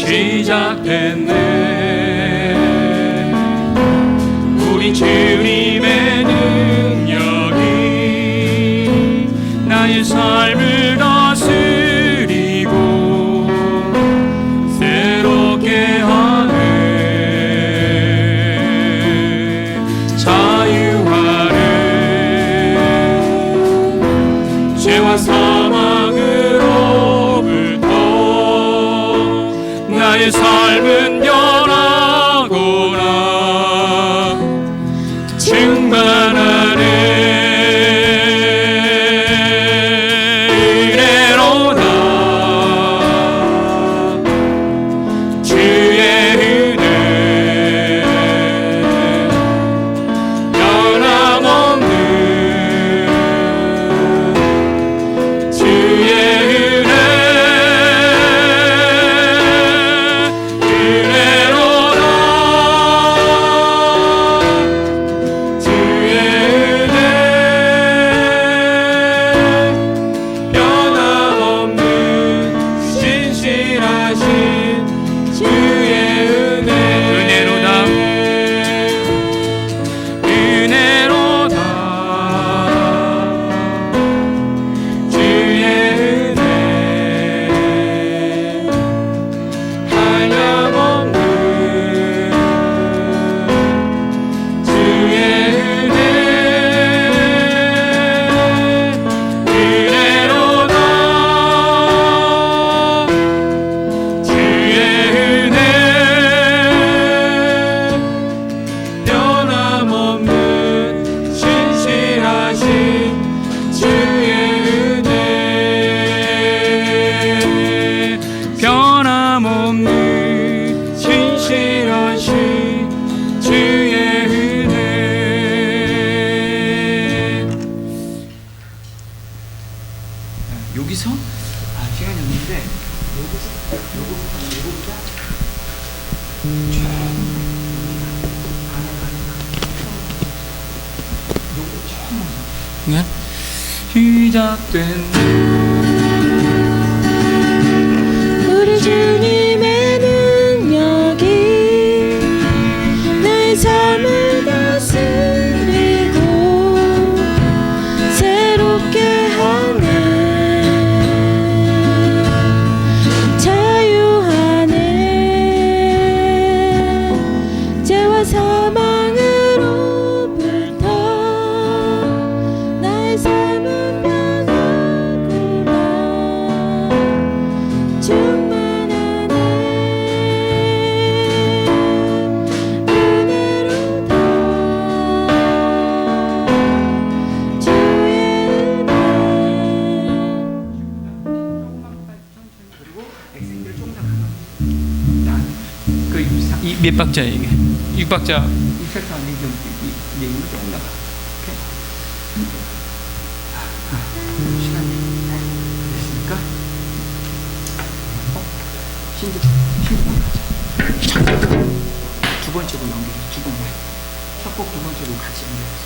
시작됐네. 우리 주님의 능력이 나의 삶을 다스리고 새롭게 하네. 자유하네. 죄와 사망으로부터 나의 삶은 변하구나. 충만하네. 은혜로다. 주의 은혜 변함없는 주의 은혜. 여기서 시간이 없는데 요거보다 네? 시작된 우리 주님의 능력이 나의 삶을 다스리고 새롭게 하네. 자유하네. 죄와 사망으로부터 나의 삶은 변하구나. 충만하네. 은혜로다. 주의 은혜. 그리고 엑센트를 조금 더 가면 몇 박자야 이게? 6박자 6세트 안에 이제 이거 조금 더 가. 오케이. 시간이 됐으니까 신주만 가자. 두 번째로 넘기고 두 번째 첫 곡 두 번째로 같이 연결해서.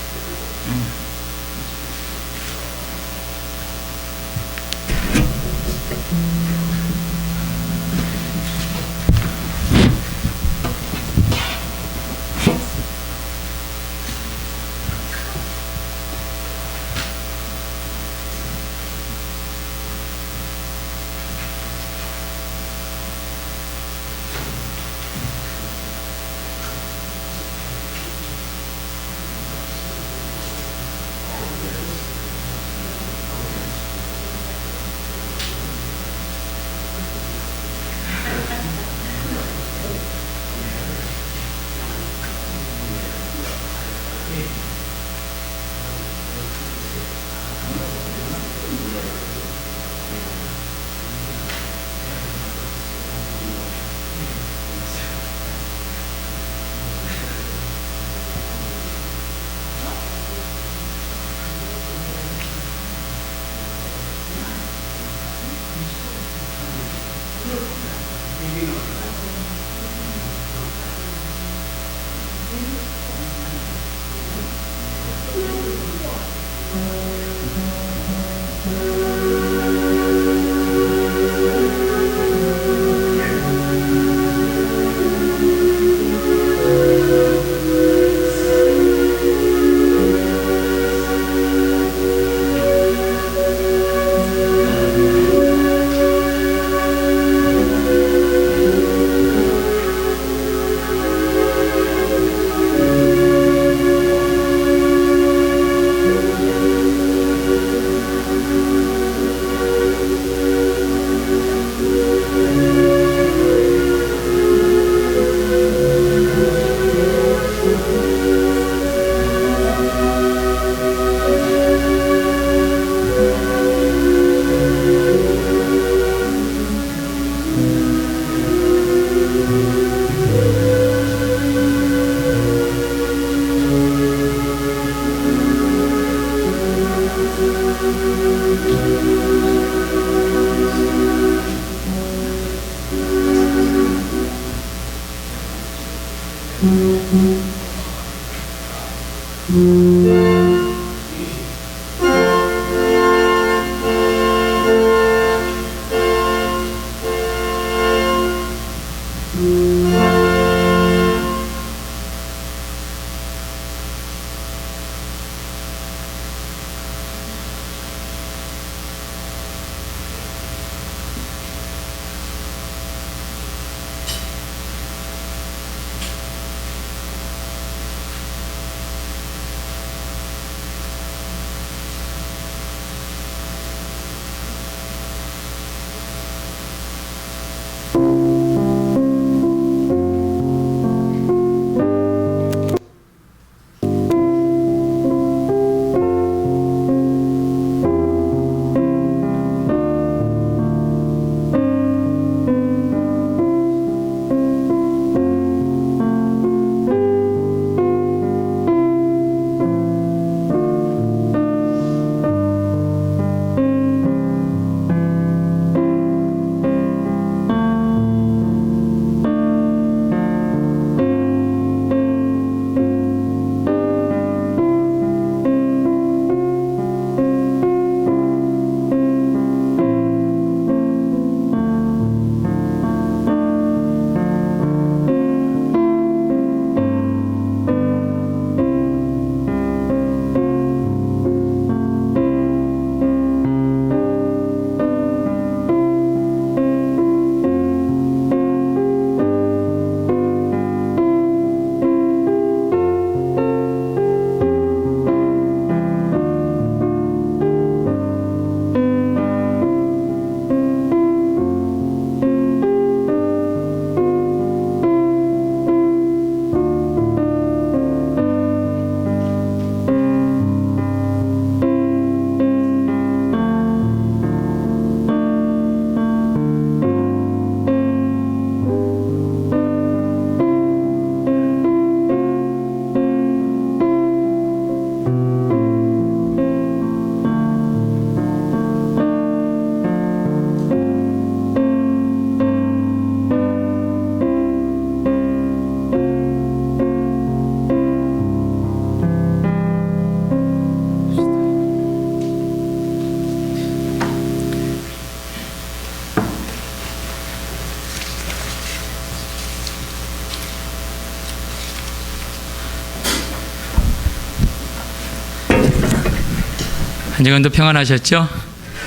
한 주간도 평안하셨죠?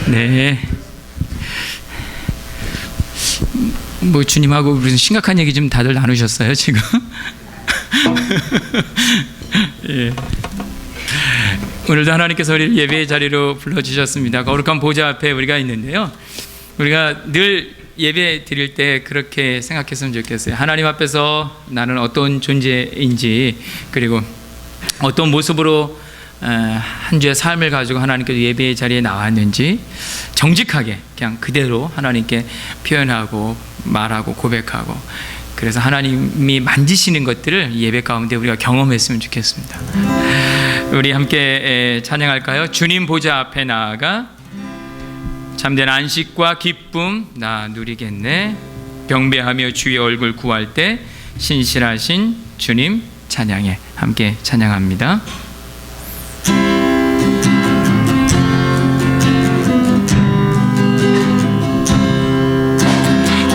네. 뭐 주님하고 무슨 심각한 얘기 좀 다들 나누셨어요 지금? 예. 오늘도 하나님께서 우리 예배의 자리로 불러주셨습니다. 거룩한 보좌 앞에 우리가 있는데요, 우리가 늘 예배 드릴 때 그렇게 생각했으면 좋겠어요. 하나님 앞에서 나는 어떤 존재인지, 그리고 어떤 모습으로 한 주의 삶을 가지고 하나님께 예배의 자리에 나왔는지 정직하게 그냥 그대로 하나님께 표현하고 말하고 고백하고, 그래서 하나님이 만지시는 것들을 예배 가운데 우리가 경험했으면 좋겠습니다. 우리 함께 찬양할까요? 주님 보좌 앞에 나아가 참된 안식과 기쁨 나 누리겠네. 경배하며 주의 얼굴 구할 때 신실하신 주님 찬양해. 함께 찬양합니다.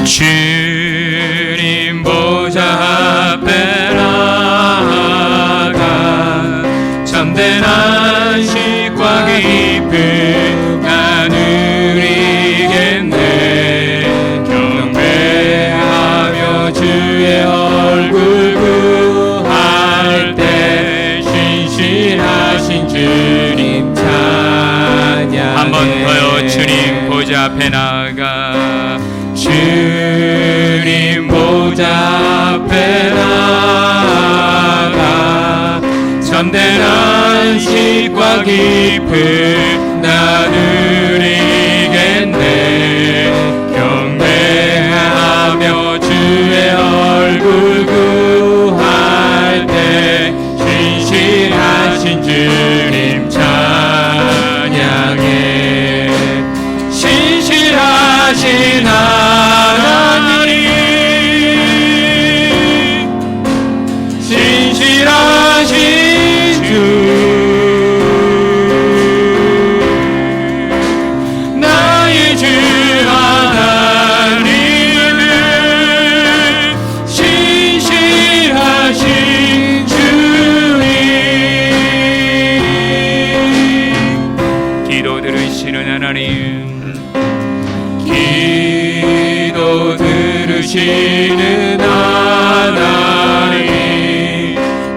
주님 보좌 앞에 나아가 참된 안식과 기쁨 나 누리겠네. 경배하며 주의 얼굴 구할 때 신실하신 주님 찬양해. 한 번 더요. 주님 보좌 앞에 나아가 주님 보좌 앞에 나아가 참된 안식과 기쁨 나 누리겠네. 경배하며 주의 얼굴 구할 때 신실하신 주님 찬양해. 신실하신 하나님 주시는 하나님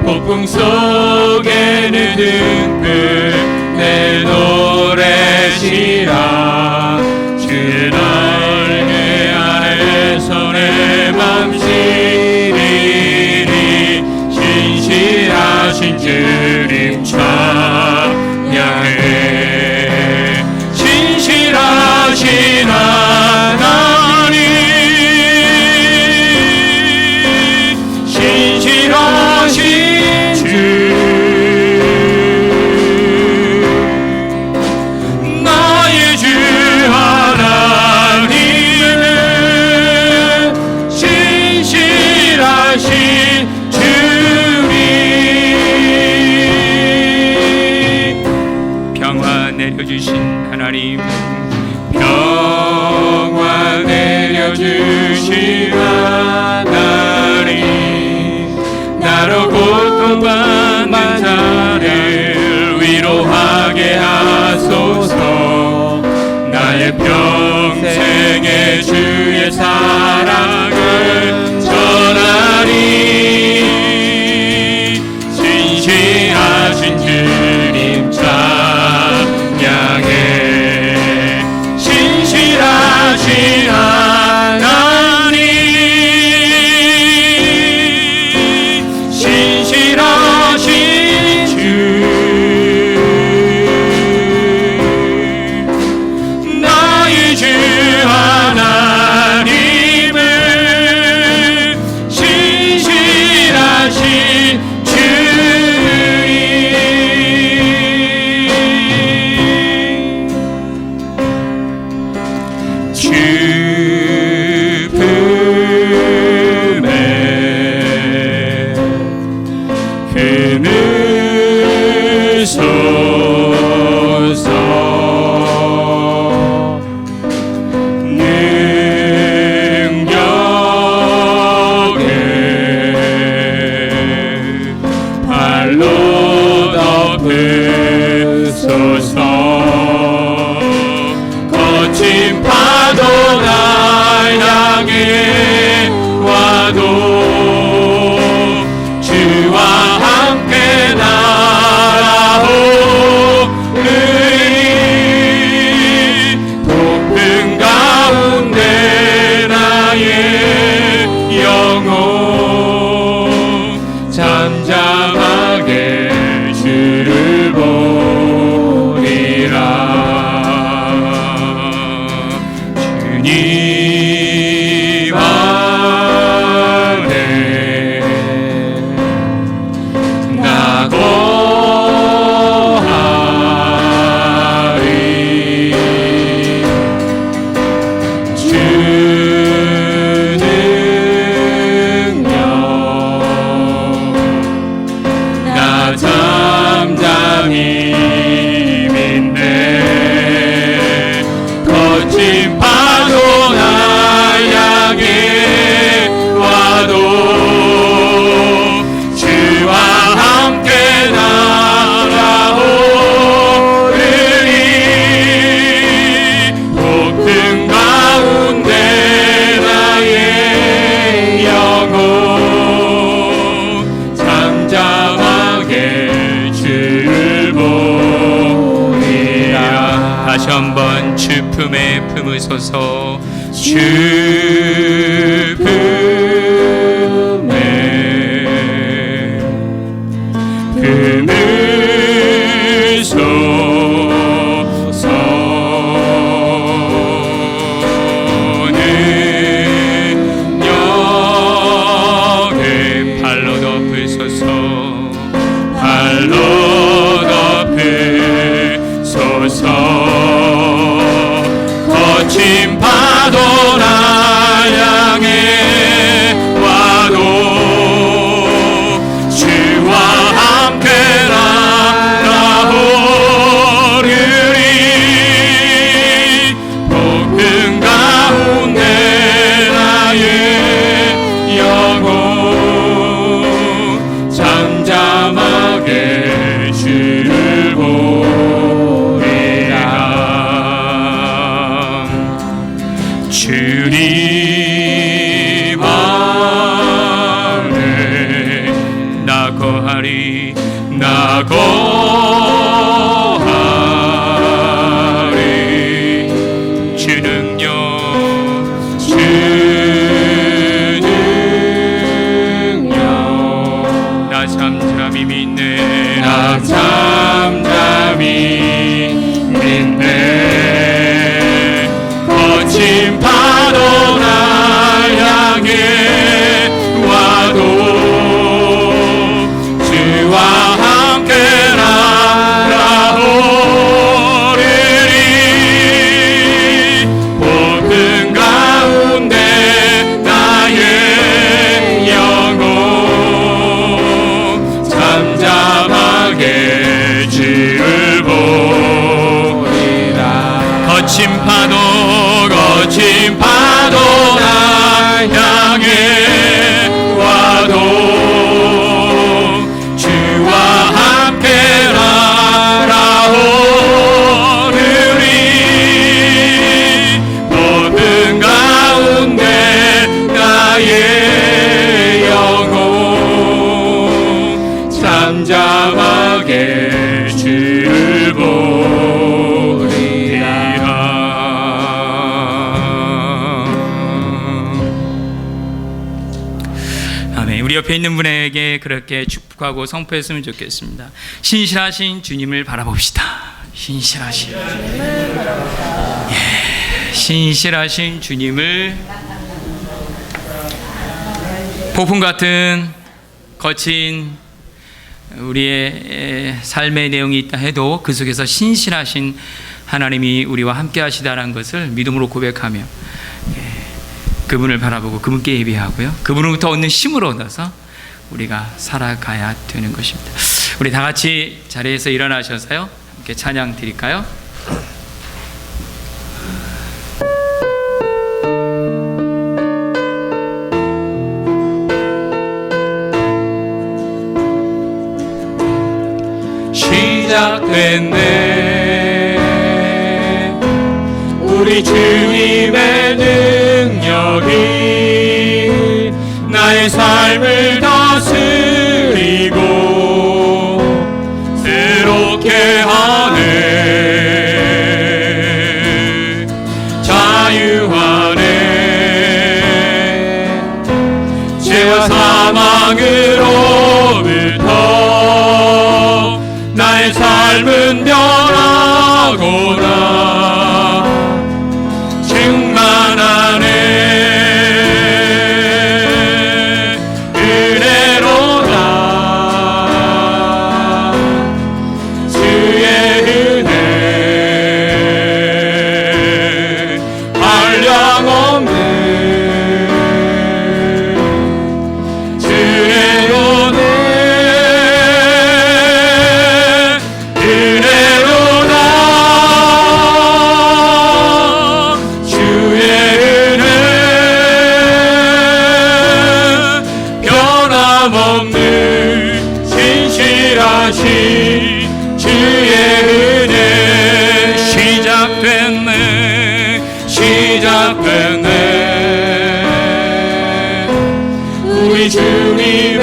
폭풍 속에는 등불 내 노래시라 주의 날개 아래서 내 맘 시리리 신실하신 주님 찬양해 신실하신 하나님 신실하신 주 나의 주 하나님은 신실하신 주님 평화 내려주신 하나님, 평화 내려주신 하나님 나로 고통받는 자를 위로하게 하소서 나의 평생의 주의 사랑을 전하리 신실하신 주님 찬양해 신실하신 하나님 신실하신 주 나의 주 하나님은 신실하신 주님 품에 품으소서 능력에 발로 덮으소서 거친 파도 날 향해 와도 주와 함께 날아오르리 높은 가운데 나의 영혼 잠잠하게 주를 보리라 주님 안에 나 거하리 주 능력 나 잠잠히 믿네 거친 파도 날 향해 와도 주와 함께 날아오르리 높은 가운데 나의 영혼 잠잠하게 주를 보리라 다시 한번 주 품에 품으소서 주 품에 품으소서 능력에 발로 덮으소서 발로 덮으소서 거친 파도 날 향해 와도 주와 함께 날아오르리 높은 가운데 나의 영혼 잠잠하게 주를 보리라 주님 우리 옆에 있는 분에게 그렇게 축복하고 선포했으면 좋겠습니다. 신실하신 주님을 바라봅시다. 신실하신 신실하신 주님을. 폭풍 같은 거친 우리의 삶의 내용이 있다 해도 그 속에서 신실하신 하나님이 우리와 함께 하시다라는 것을 믿음으로 고백하며 그분을 바라보고 그분께 예배하고요, 그분으로부터 얻는 힘을 얻어서 우리가 살아가야 되는 것입니다. 우리 다 같이 자리에서 일어나셔서요 함께 찬양 드릴까요? 시작됐네. 우리 주님의 능력이 나의 삶을 다스리고 새롭게 하네. 자유하네. 죄와 사망으로부터 나의 삶은 변하구나. 충만하네. 은혜로다. 주의 은혜 한량없는 주의 은혜 주의 은혜. 시작됐네. 시작됐네. 우리 주님의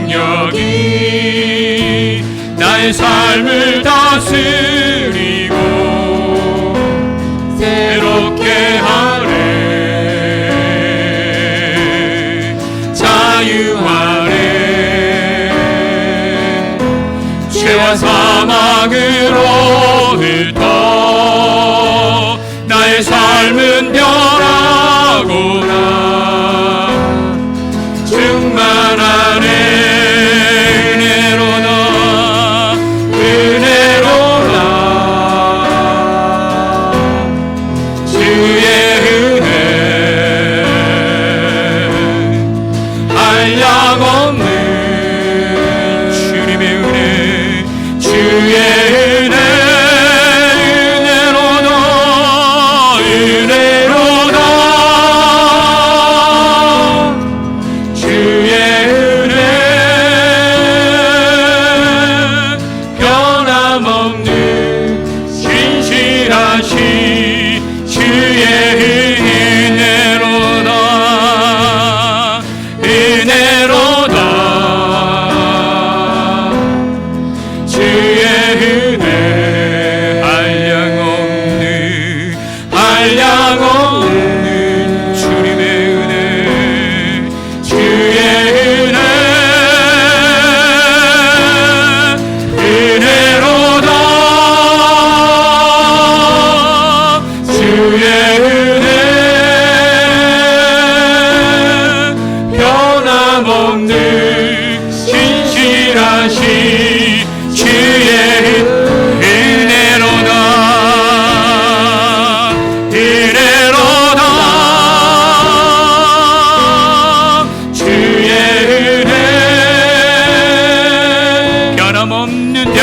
능력이 나의 삶을 다스리고 새롭게 하네. 자유하네. 죄와 사망으로부터 나의 삶은 변하구나. 충만하네. 은혜로다. 은혜로다. 주의 은혜 한량없는 주님의 은혜. 주의 은혜. 은혜로다. 은혜로다. 주의 은혜 변함없는 신실하신 주의 은혜로다. 은혜로다. 주의 은혜 한량없는 주님의 은혜. 주의 은혜 은혜로다. 주의 은혜 변함없는 신실하신 주의 은혜로다. 은혜로다. 주의 은혜 변함없는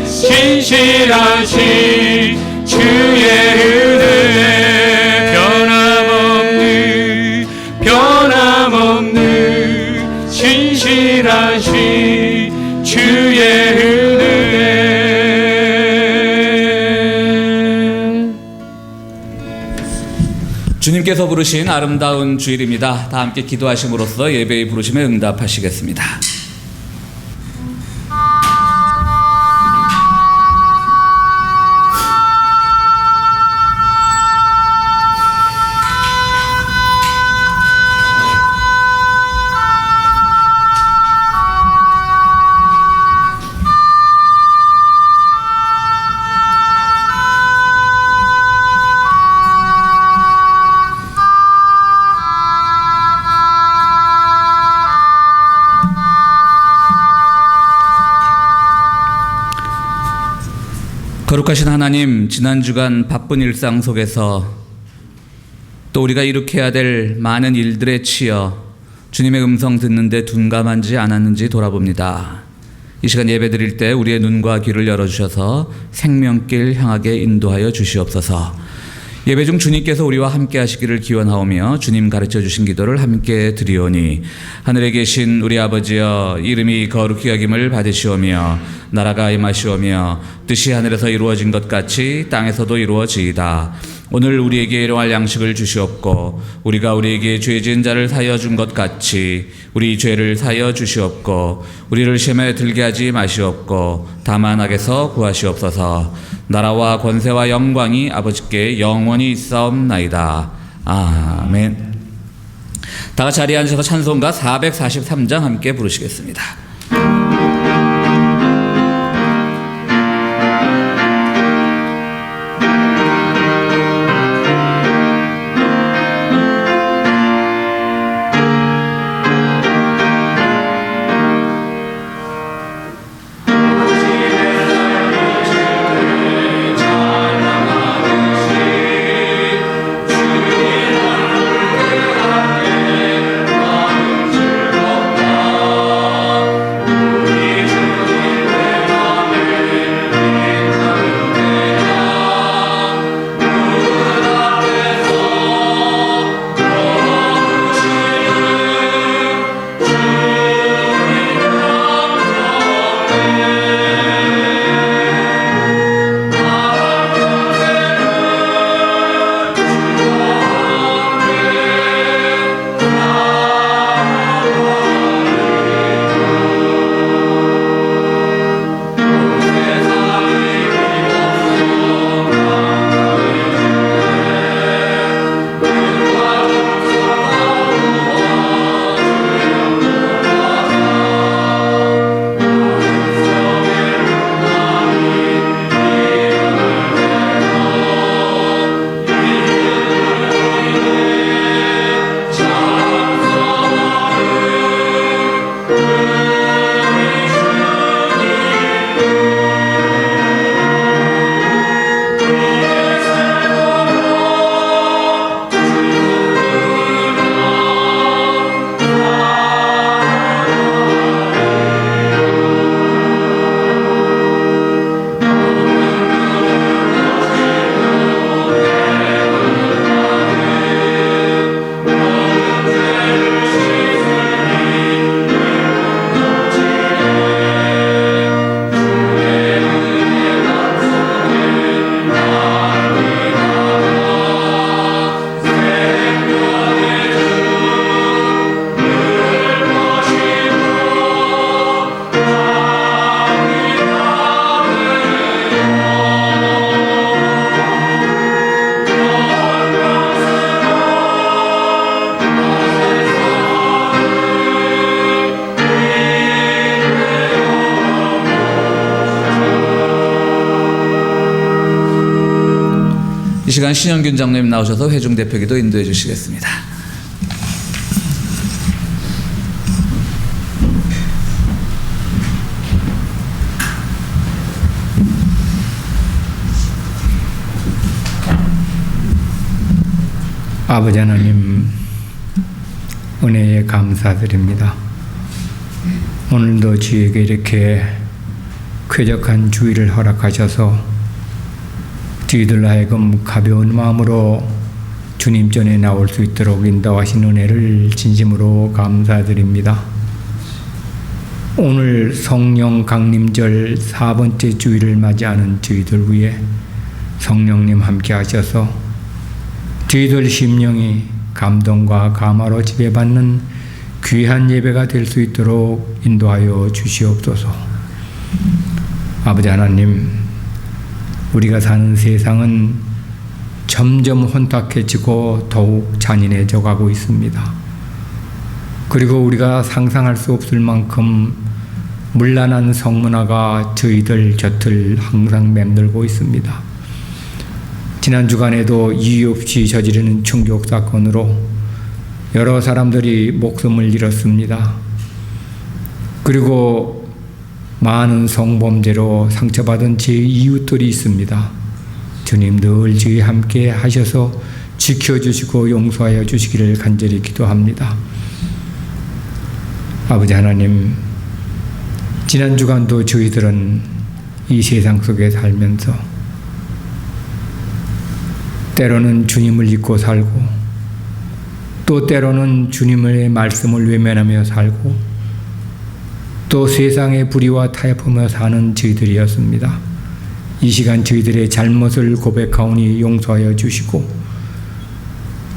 신실하신 주의 은혜. 변함없는 신실하신 주의 은혜. 주님께서 부르신 아름다운 주일입니다. 다 함께 기도하심으로써 예배의 부르심에 응답하시겠습니다. 거룩하신 하나님, 지난 주간 바쁜 일상 속에서 또 우리가 이룩해야 될 많은 일들에 치여 주님의 음성 듣는데 둔감한지 않았는지 돌아봅니다. 이 시간 예배 드릴 때 우리의 눈과 귀를 열어주셔서 생명길 향하게 인도하여 주시옵소서. 예배 중 주님께서 우리와 함께 하시기를 기원하오며 주님 가르쳐 주신 기도를 함께 드리오니 하늘에 계신 우리 아버지여, 이름이 거룩히 여김을 받으시오며 나라가 임하시오며 뜻이 하늘에서 이루어진 것 같이 땅에서도 이루어지이다. 오늘 우리에게 일용할 양식을 주시옵고 우리가 우리에게 죄 지은 자를 사하여 준 것 같이 우리 죄를 사하여 주시옵고 우리를 시험에 들게 하지 마시옵고 다만 악에서 구하시옵소서. 나라와 권세와 영광이 아버지께 영원히 있사옵나이다. 아멘. 다 같이 자리에 앉아서 찬송가 443장 함께 부르시겠습니다. 이 시간 신영균 장로님 나오셔서 회중 대표기도 인도해 주시겠습니다. 아버지 하나님, 은혜에 감사드립니다. 오늘도 주에게 이렇게 쾌적한 주의를 허락하셔서 저희들 하여금 가벼운 마음으로 주님 전에 나올 수 있도록 인도하신 은혜를 진심으로 감사드립니다. 오늘 성령 강림절 4번째 주일을 맞이하는 저희들 위해 성령님 함께 하셔서 저희들 심령이 감동과 감화로 지배받는 귀한 예배가 될 수 있도록 인도하여 주시옵소서. 아버지 하나님, 우리가 사는 세상은 점점 혼탁해지고 더욱 잔인해져 가고 있습니다. 그리고 우리가 상상할 수 없을 만큼 문란한 성문화가 저희들 곁을 항상 맴돌고 있습니다. 지난 주간에도 이유 없이 저지르는 충격 사건으로 여러 사람들이 목숨을 잃었습니다. 그리고 많은 성범죄로 상처받은 제 이웃들이 있습니다. 주님 늘 저희 함께 하셔서 지켜주시고 용서하여 주시기를 간절히 기도합니다. 아버지 하나님, 지난 주간도 저희들은 이 세상 속에 살면서 때로는 주님을 잊고 살고 또 때로는 주님의 말씀을 외면하며 살고 또 세상의 불의와 타협하며 사는 저희들이었습니다. 이 시간 저희들의 잘못을 고백하오니 용서하여 주시고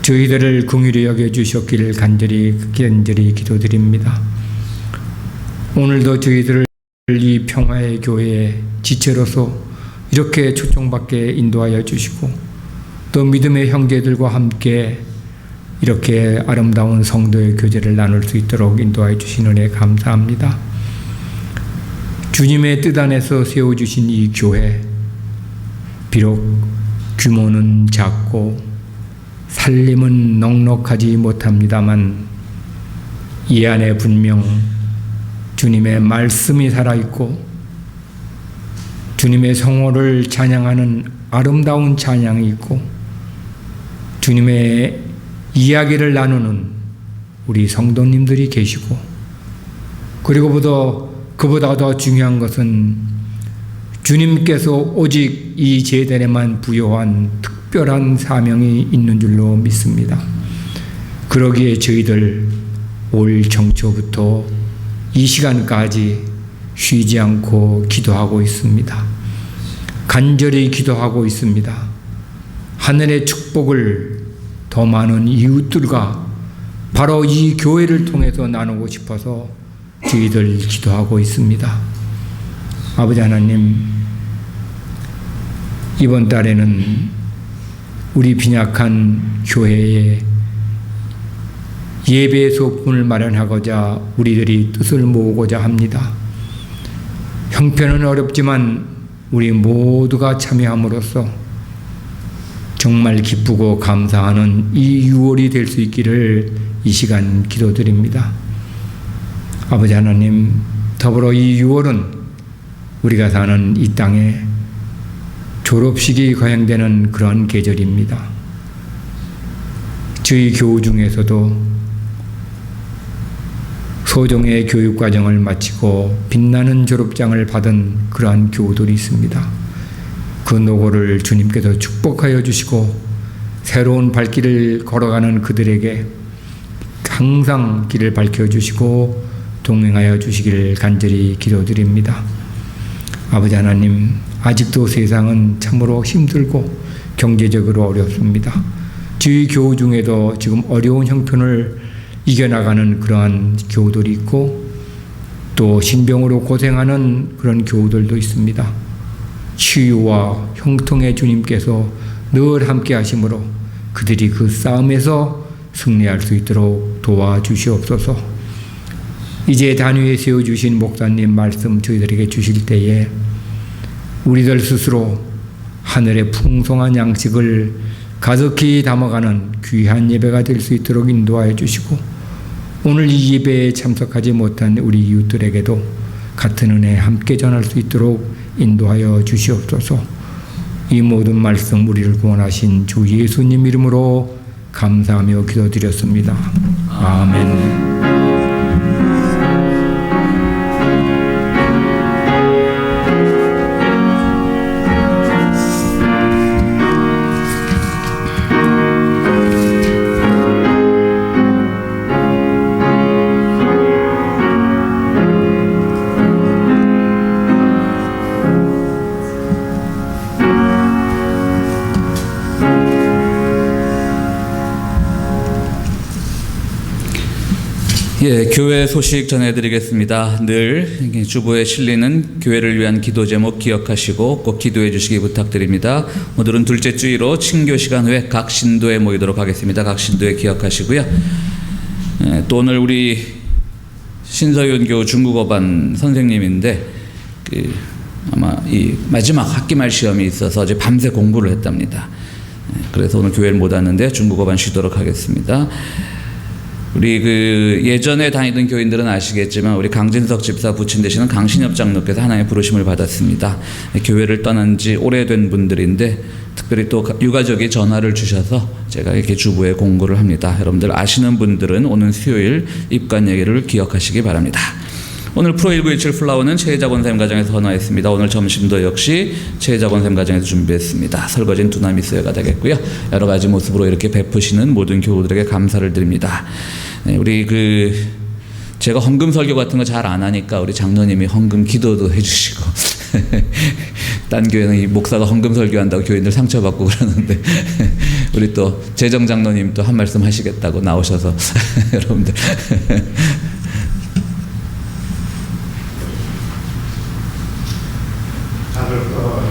저희들을 긍휼히 여겨 주셨기를 간절히 기도드립니다. 오늘도 저희들을 이 평화의 교회의 지체로서 이렇게 초청받게 인도하여 주시고 또 믿음의 형제들과 함께 이렇게 아름다운 성도의 교제를 나눌 수 있도록 인도하여 주신 은혜 감사합니다. 주님의 뜻 안에서 세워주신 이 교회, 비록 규모는 작고 살림은 넉넉하지 못합니다만 이 안에 분명 주님의 말씀이 살아있고 주님의 성호를 찬양하는 아름다운 찬양이 있고 주님의 이야기를 나누는 우리 성도님들이 계시고 그리고 그보다 더 중요한 것은 주님께서 오직 이 제단에만 부여한 특별한 사명이 있는 줄로 믿습니다. 그러기에 저희들 올 정초부터 이 시간까지 쉬지 않고 기도하고 있습니다. 간절히 기도하고 있습니다. 하늘의 축복을 더 많은 이웃들과 바로 이 교회를 통해서 나누고 싶어서 저희들 기도하고 있습니다. 아버지 하나님, 이번 달에는 우리 빈약한 교회에 예배 소품을 마련하고자 우리들이 뜻을 모으고자 합니다. 형편은 어렵지만 우리 모두가 참여함으로써 정말 기쁘고 감사하는 이 6월이 될 수 있기를 이 시간 기도드립니다. 아버지 하나님, 더불어 이 6월은 우리가 사는 이 땅에 졸업식이 거행되는 그런 계절입니다. 저희 교우 중에서도 소정의 교육과정을 마치고 빛나는 졸업장을 받은 그러한 교우들이 있습니다. 그 노고를 주님께서 축복하여 주시고 새로운 발길을 걸어가는 그들에게 항상 길을 밝혀주시고 동행하여 주시기를 간절히 기도드립니다. 아버지 하나님, 아직도 세상은 참으로 힘들고 경제적으로 어렵습니다. 저희 교우 중에도 지금 어려운 형편을 이겨나가는 그러한 교우들이 있고 또 신병으로 고생하는 그런 교우들도 있습니다. 치유와 형통의 주님께서 늘 함께 하심으로 그들이 그 싸움에서 승리할 수 있도록 도와주시옵소서. 이제 단위에 세워주신 목사님 말씀 저희들에게 주실 때에 우리들 스스로 하늘의 풍성한 양식을 가득히 담아가는 귀한 예배가 될 수 있도록 인도하여 주시고 오늘 이 예배에 참석하지 못한 우리 이웃들에게도 같은 은혜 함께 전할 수 있도록 인도하여 주시옵소서. 이 모든 말씀 우리를 구원하신 주 예수님 이름으로 감사하며 기도드렸습니다. 아멘. 예, 교회 소식 전해드리겠습니다. 늘 주보에 실리는 교회를 위한 기도 제목 기억하시고 꼭 기도해 주시기 부탁드립니다. 오늘은 둘째 주일로 친교 시간 후에 각 신도에 모이도록 하겠습니다. 각 신도에 기억하시고요. 또 오늘 우리 신서윤 교우 중국어반 선생님인데 아마 이 마지막 학기말 시험이 있어서 어제 밤새 공부를 했답니다. 그래서 오늘 교회를 못 왔는데 중국어반 쉬도록 하겠습니다. 우리 그 예전에 다니던 교인들은 아시겠지만 우리 강진석 집사 부친 되시는 강신엽 장로께서 하나님의 부르심을 받았습니다. 교회를 떠난 지 오래된 분들인데 특별히 또 유가족이 전화를 주셔서 제가 이렇게 주부에 공고를 합니다. 여러분들 아시는 분들은 오는 수요일 입관 얘기를 기억하시기 바랍니다. 오늘 프로1917 플라워는 최혜자 권사님 가정에서 헌화했습니다. 오늘 점심도 역시 최혜자 권사님 가정에서 준비했습니다. 설거지는 두나미스가 되겠고요. 여러 가지 모습으로 이렇게 베푸시는 모든 교우들에게 감사를 드립니다. 네, 우리 제가 헌금 설교 같은 거 잘 안 하니까 우리 장로님이 헌금 기도도 해주시고 딴 교회는 이 목사가 헌금 설교한다고 교인들 상처받고 그러는데 우리 또 재정 장로님 또 한 말씀 하시겠다고 나오셔서 여러분들 다들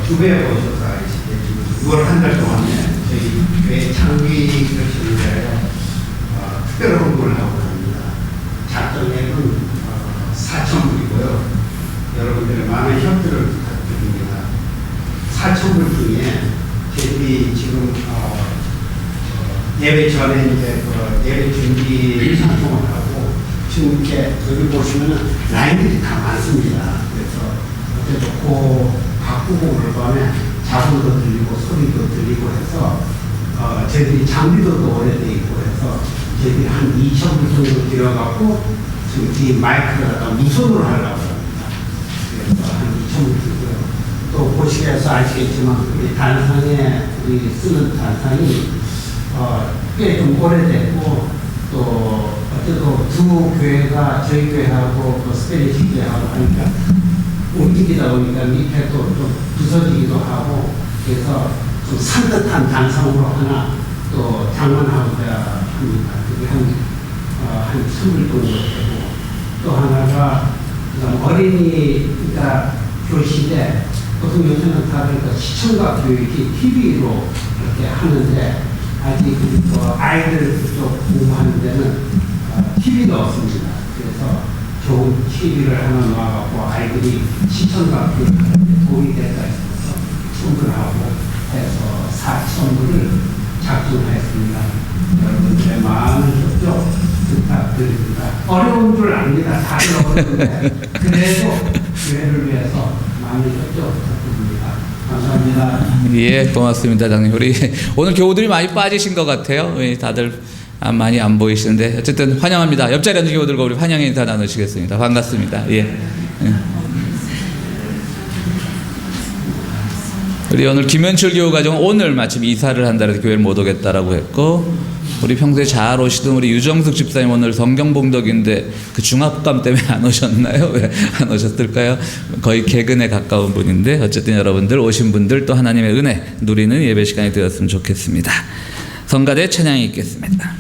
주부에 오셔서 아시겠지만 6월 한 달 동안에 저희 교회 장비 그러시는 데에 특별 헌금을 하고 합니다. 작정액은 4,000불이고요. 여러분들의 많은 협조를 부탁드립니다. 4,000불 중에 저희들이 지금 예배 전에 이제 예배 준비 활동을 하고 지금 이렇게 여기 보시면은 라인들이 다 많습니다. 그래서 어제도 바꾸고 그러면 자본도 들리고 소리도 들리고 해서 저희들이 장비도 또 오래돼 있고 해서 저희들이 한 2,000불 정도 들여갖고 지금 이 마이크를 갖다 무선으로 하려고 합니다. 그래서 한 2,000불 들고요. 또 보시게서 아시겠지만 우리 단상에 우리 쓰는 단상이 꽤 좀 오래됐고 또 어쨌든 두 교회가 저희 교회하고 스페니시 교회하고 하니까 움직이다 보니까 밑에 또 좀 부서지기도 하고 그래서 좀 산뜻한 단상으로 하나 또 장만하고자 합니다. 그게 한 1,000불 정도 되고 또 하나가 어린이가 교실에 보통 요새는 다들 시청각 교육이 TV로 이렇게 하는데 아직 아이들 쪽 공부하는 데는 TV가 없습니다. 그래서 좋은 TV를 하나 놔갖고 아이들이 시청각 교육하는데 도움이 될까 싶어서 청구하고 해서 4,000불을 작성했습니다. 여러분들의 많은 협조 부탁드립니다. 어려운 줄 압니다. 다들 어려운데 그래도 교회를 위해서 많은 협조 부탁드립니다. 감사합니다. 예, 고맙습니다, 장님. 우리 오늘 교우들이 많이 빠지신 것 같아요. 다들 많이 안 보이시는데 어쨌든 환영합니다. 옆자리 앉은 교우들과 우리 환영 인사 나누시겠습니다. 반갑습니다. 예. 우리 오늘 김현철 교우 가정은 오늘 마침 이사를 한다 해서 교회를 못 오겠다라고 했고 우리 평소에 잘 오시던 우리 유정숙 집사님 오늘 성경봉덕인데 그 중압감 때문에 안 오셨나요? 왜 안 오셨을까요? 거의 개근에 가까운 분인데 어쨌든 여러분들 오신 분들 또 하나님의 은혜 누리는 예배 시간이 되었으면 좋겠습니다. 성가대 찬양이 있겠습니다.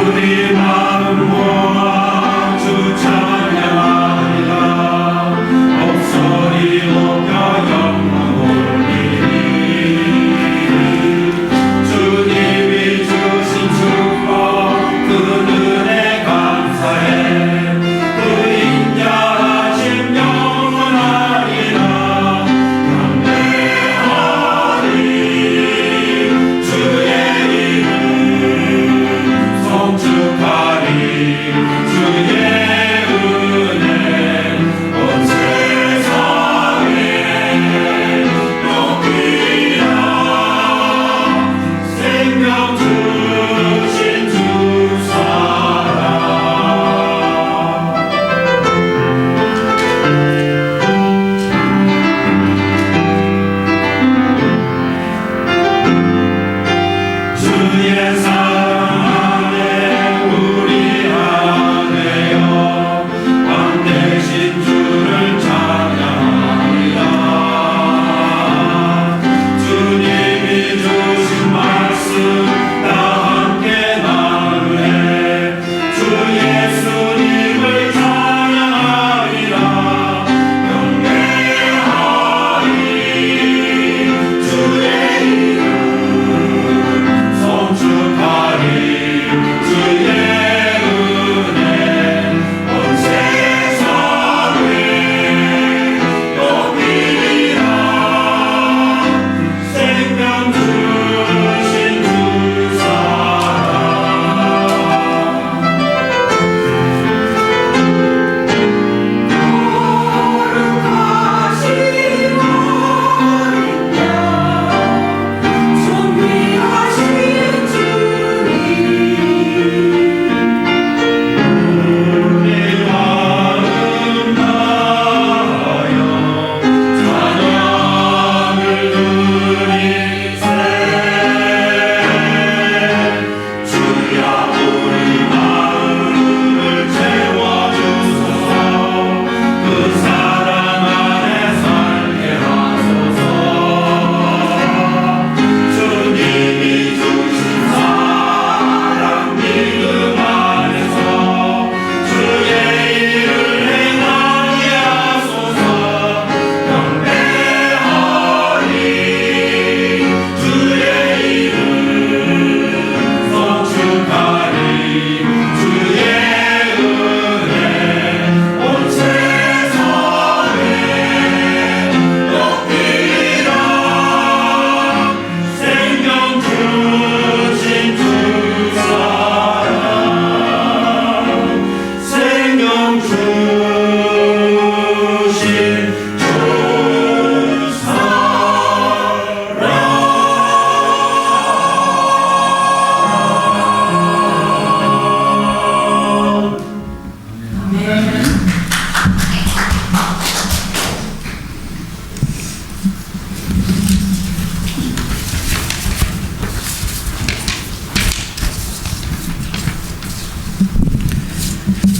우리 마음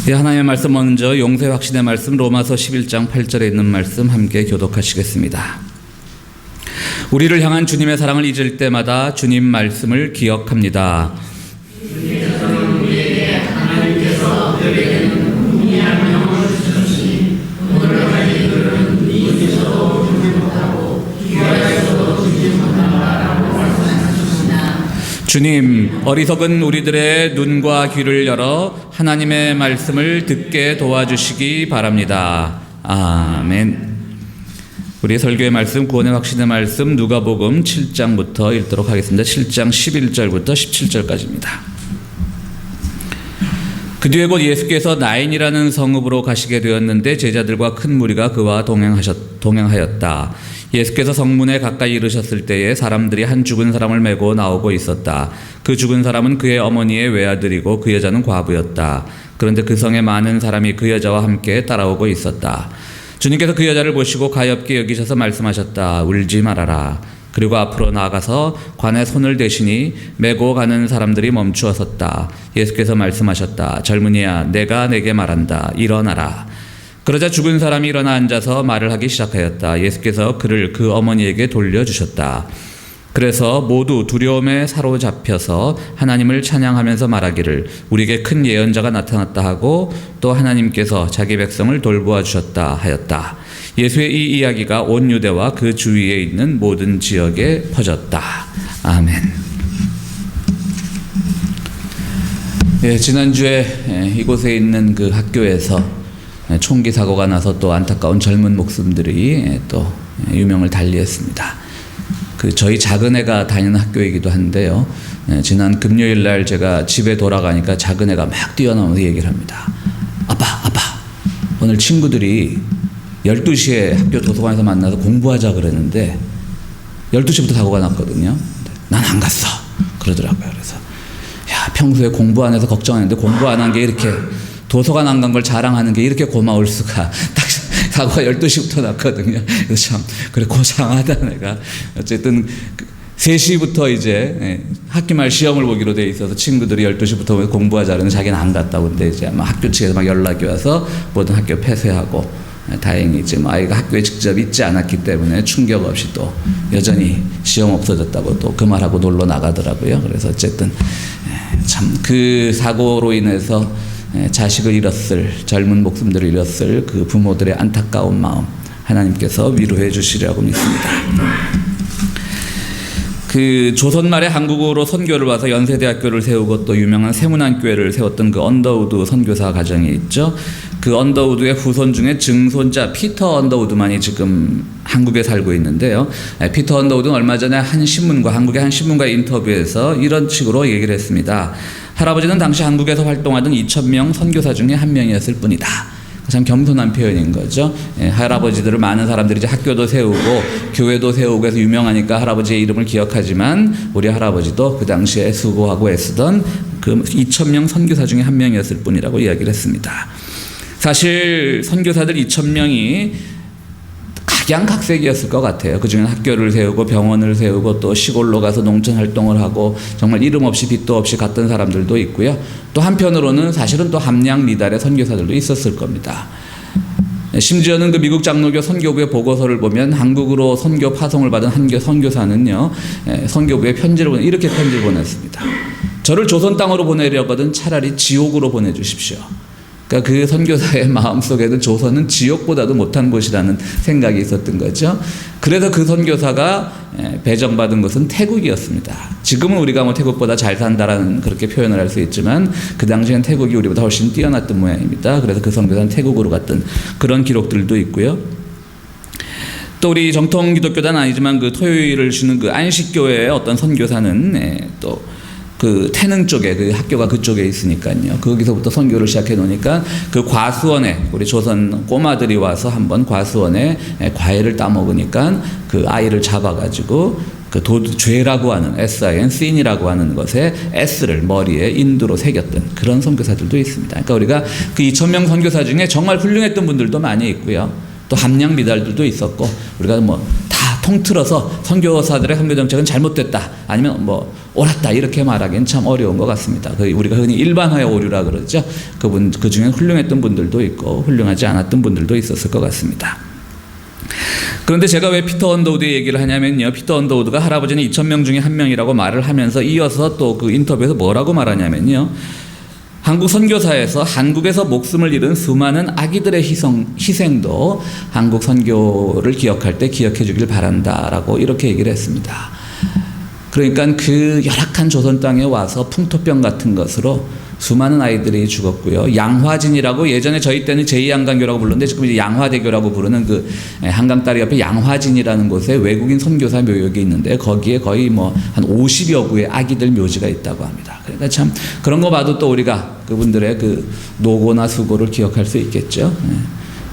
예, 하나님의 말씀 먼저 용서의 확신의 말씀 로마서 11장 8절에 있는 말씀 함께 교독하시겠습니다. 우리를 향한 주님의 사랑을 잊을 때마다 주님 말씀을 기억합니다. 주님, 어리석은 우리들의 눈과 귀를 열어 하나님의 말씀을 듣게 도와주시기 바랍니다. 아멘. 우리 설교의 말씀, 구원의 확신의 말씀 누가복음 7장부터 읽도록 하겠습니다. 7장 11절부터 17절까지입니다. 그 뒤에 곧 예수께서 나인이라는 성읍으로 가시게 되었는데 제자들과 큰 무리가 그와 동행하였다. 예수께서 성문에 가까이 이르셨을 때에 사람들이 한 죽은 사람을 메고 나오고 있었다. 그 죽은 사람은 그의 어머니의 외아들이고 그 여자는 과부였다. 그런데 그 성에 많은 사람이 그 여자와 함께 따라오고 있었다. 주님께서 그 여자를 보시고 가엾게 여기셔서 말씀하셨다. 울지 말아라. 그리고 앞으로 나아가서 관에 손을 대시니 메고 가는 사람들이 멈추어 섰다. 예수께서 말씀하셨다. 젊은이야, 내가 내게 말한다. 일어나라. 그러자 죽은 사람이 일어나 앉아서 말을 하기 시작하였다. 예수께서 그를 그 어머니에게 돌려주셨다. 그래서 모두 두려움에 사로잡혀서 하나님을 찬양하면서 말하기를 우리에게 큰 예언자가 나타났다 하고 또 하나님께서 자기 백성을 돌보아 주셨다 하였다. 예수의 이 이야기가 온 유대와 그 주위에 있는 모든 지역에 퍼졌다. 아멘. 예, 지난주에 이곳에 있는 그 학교에서 총기 사고가 나서 또 안타까운 젊은 목숨들이 또 유명을 달리했습니다. 그 저희 작은애가 다니는 학교이기도 한데요. 지난 금요일 날 제가 집에 돌아가니까 작은애가 막 뛰어나오면서 얘기를 합니다. 아빠, 오늘 친구들이 12시에 학교 도서관에서 만나서 공부하자 그랬는데 12시부터 사고가 났거든요. 난 안 갔어. 그러더라고요. 그래서 야, 평소에 공부 안 해서 걱정했는데 공부 안 한 게 이렇게 도서관 안 간 걸 자랑하는 게 이렇게 고마울 수가. 딱 사고가 12시부터 났거든요. 그래서 참 그래 고상하다 내가. 어쨌든 3시부터 이제 학기 말 시험을 보기로 돼 있어서 친구들이 12시부터 공부하자는 자기는 안 갔다고. 근데 이제 아마 학교 측에서 막 연락이 와서 모든 학교 폐쇄하고 다행히 이제 뭐 아이가 학교에 직접 있지 않았기 때문에 충격 없이 또 여전히 시험 없어졌다고 또 그 말하고 놀러 나가더라고요. 그래서 어쨌든 참 그 사고로 인해서 자식을 잃었을 젊은 목숨들을 잃었을 그 부모들의 안타까운 마음 하나님께서 위로해 주시리라고 믿습니다. 그 조선 말에 한국으로 선교를 와서 연세대학교를 세우고 또 유명한 세문안교회를 세웠던 그 언더우드 선교사 가정이 있죠. 그 언더우드의 후손 중에 증손자 피터 언더우드만이 지금 한국에 살고 있는데요. 피터 언더우드는 얼마 전에 한국의 한 신문과 인터뷰에서 이런 식으로 얘기를 했습니다. 할아버지는 당시 한국에서 활동하던 2,000명 선교사 중에 한 명이었을 뿐이다. 참 겸손한 표현인 거죠. 할아버지들을 많은 사람들이 이제 학교도 세우고 교회도 세우고 해서 유명하니까 할아버지의 이름을 기억하지만 우리 할아버지도 그 당시에 수고하고 애쓰던 그 2,000명 선교사 중에 한 명이었을 뿐이라고 이야기를 했습니다. 사실 선교사들 2,000명이 각양각색이었을 것 같아요. 그중에 학교를 세우고 병원을 세우고 또 시골로 가서 농촌 활동을 하고 정말 이름 없이 빚도 없이 갔던 사람들도 있고요. 또 한편으로는 사실은 또 함량 미달의 선교사들도 있었을 겁니다. 심지어는 그 미국 장로교 선교부의 보고서를 보면 한국으로 선교 파송을 받은 한 선교사는요, 선교부에 편지를 이렇게 편지를 보냈습니다. 저를 조선 땅으로 보내려거든 차라리 지옥으로 보내주십시오. 그러니까 그 선교사의 마음속에는 조선은 지옥보다도 못한 곳이라는 생각이 있었던 거죠. 그래서 그 선교사가 배정받은 것은 태국이었습니다. 지금은 우리가 뭐 태국보다 잘 산다라는 그렇게 표현을 할 수 있지만 그 당시엔 태국이 우리보다 훨씬 뛰어났던 모양입니다. 그래서 그 선교사는 태국으로 갔던 그런 기록들도 있고요. 또 우리 정통 기독교단 아니지만 그 토요일을 쉬는 그 안식교회의 어떤 선교사는 또 그 태능 쪽에 그 학교가 그쪽에 있으니까요. 거기서부터 선교를 시작해 놓으니까 그 과수원에 우리 조선 꼬마들이 와서 한번 과수원에 과일을 따먹으니까 그 아이를 잡아가지고 그 죄라고 하는 SIN, sin이라고 하는 것에 S를 머리에 인두로 새겼던 그런 선교사들도 있습니다. 그러니까 우리가 그 2,000명 선교사 중에 정말 훌륭했던 분들도 많이 있고요. 또 함량 미달들도 있었고 우리가 뭐 다 통틀어서 선교사들의 선교 정책은 잘못됐다 아니면 뭐 옳았다 이렇게 말하기는 참 어려운 것 같습니다. 우리가 흔히 일반화의 오류라 그러죠. 그 중에 훌륭했던 분들도 있고 훌륭하지 않았던 분들도 있었을 것 같습니다. 그런데 제가 왜 피터 언더우드의 얘기를 하냐면요. 피터 언더우드가 할아버지는 2,000명 중에 한 명이라고 말을 하면서 이어서 또 그 인터뷰에서 뭐라고 말하냐면요. 한국 선교사에서 한국에서 목숨을 잃은 수많은 아기들의 희생도 한국 선교를 기억할 때 기억해 주길 바란다라고 이렇게 얘기를 했습니다. 그러니까 그 열악한 조선 땅에 와서 풍토병 같은 것으로 수많은 아이들이 죽었고요. 양화진이라고 예전에 저희 때는 제2한강교라고 불렀는데 지금 이제 양화대교라고 부르는 그 한강다리 옆에 양화진이라는 곳에 외국인 선교사 묘역이 있는데 거기에 거의 뭐 한 50여 구의 아기들 묘지가 있다고 합니다. 그러니까 참 그런 거 봐도 또 우리가 그분들의 그 노고나 수고를 기억할 수 있겠죠.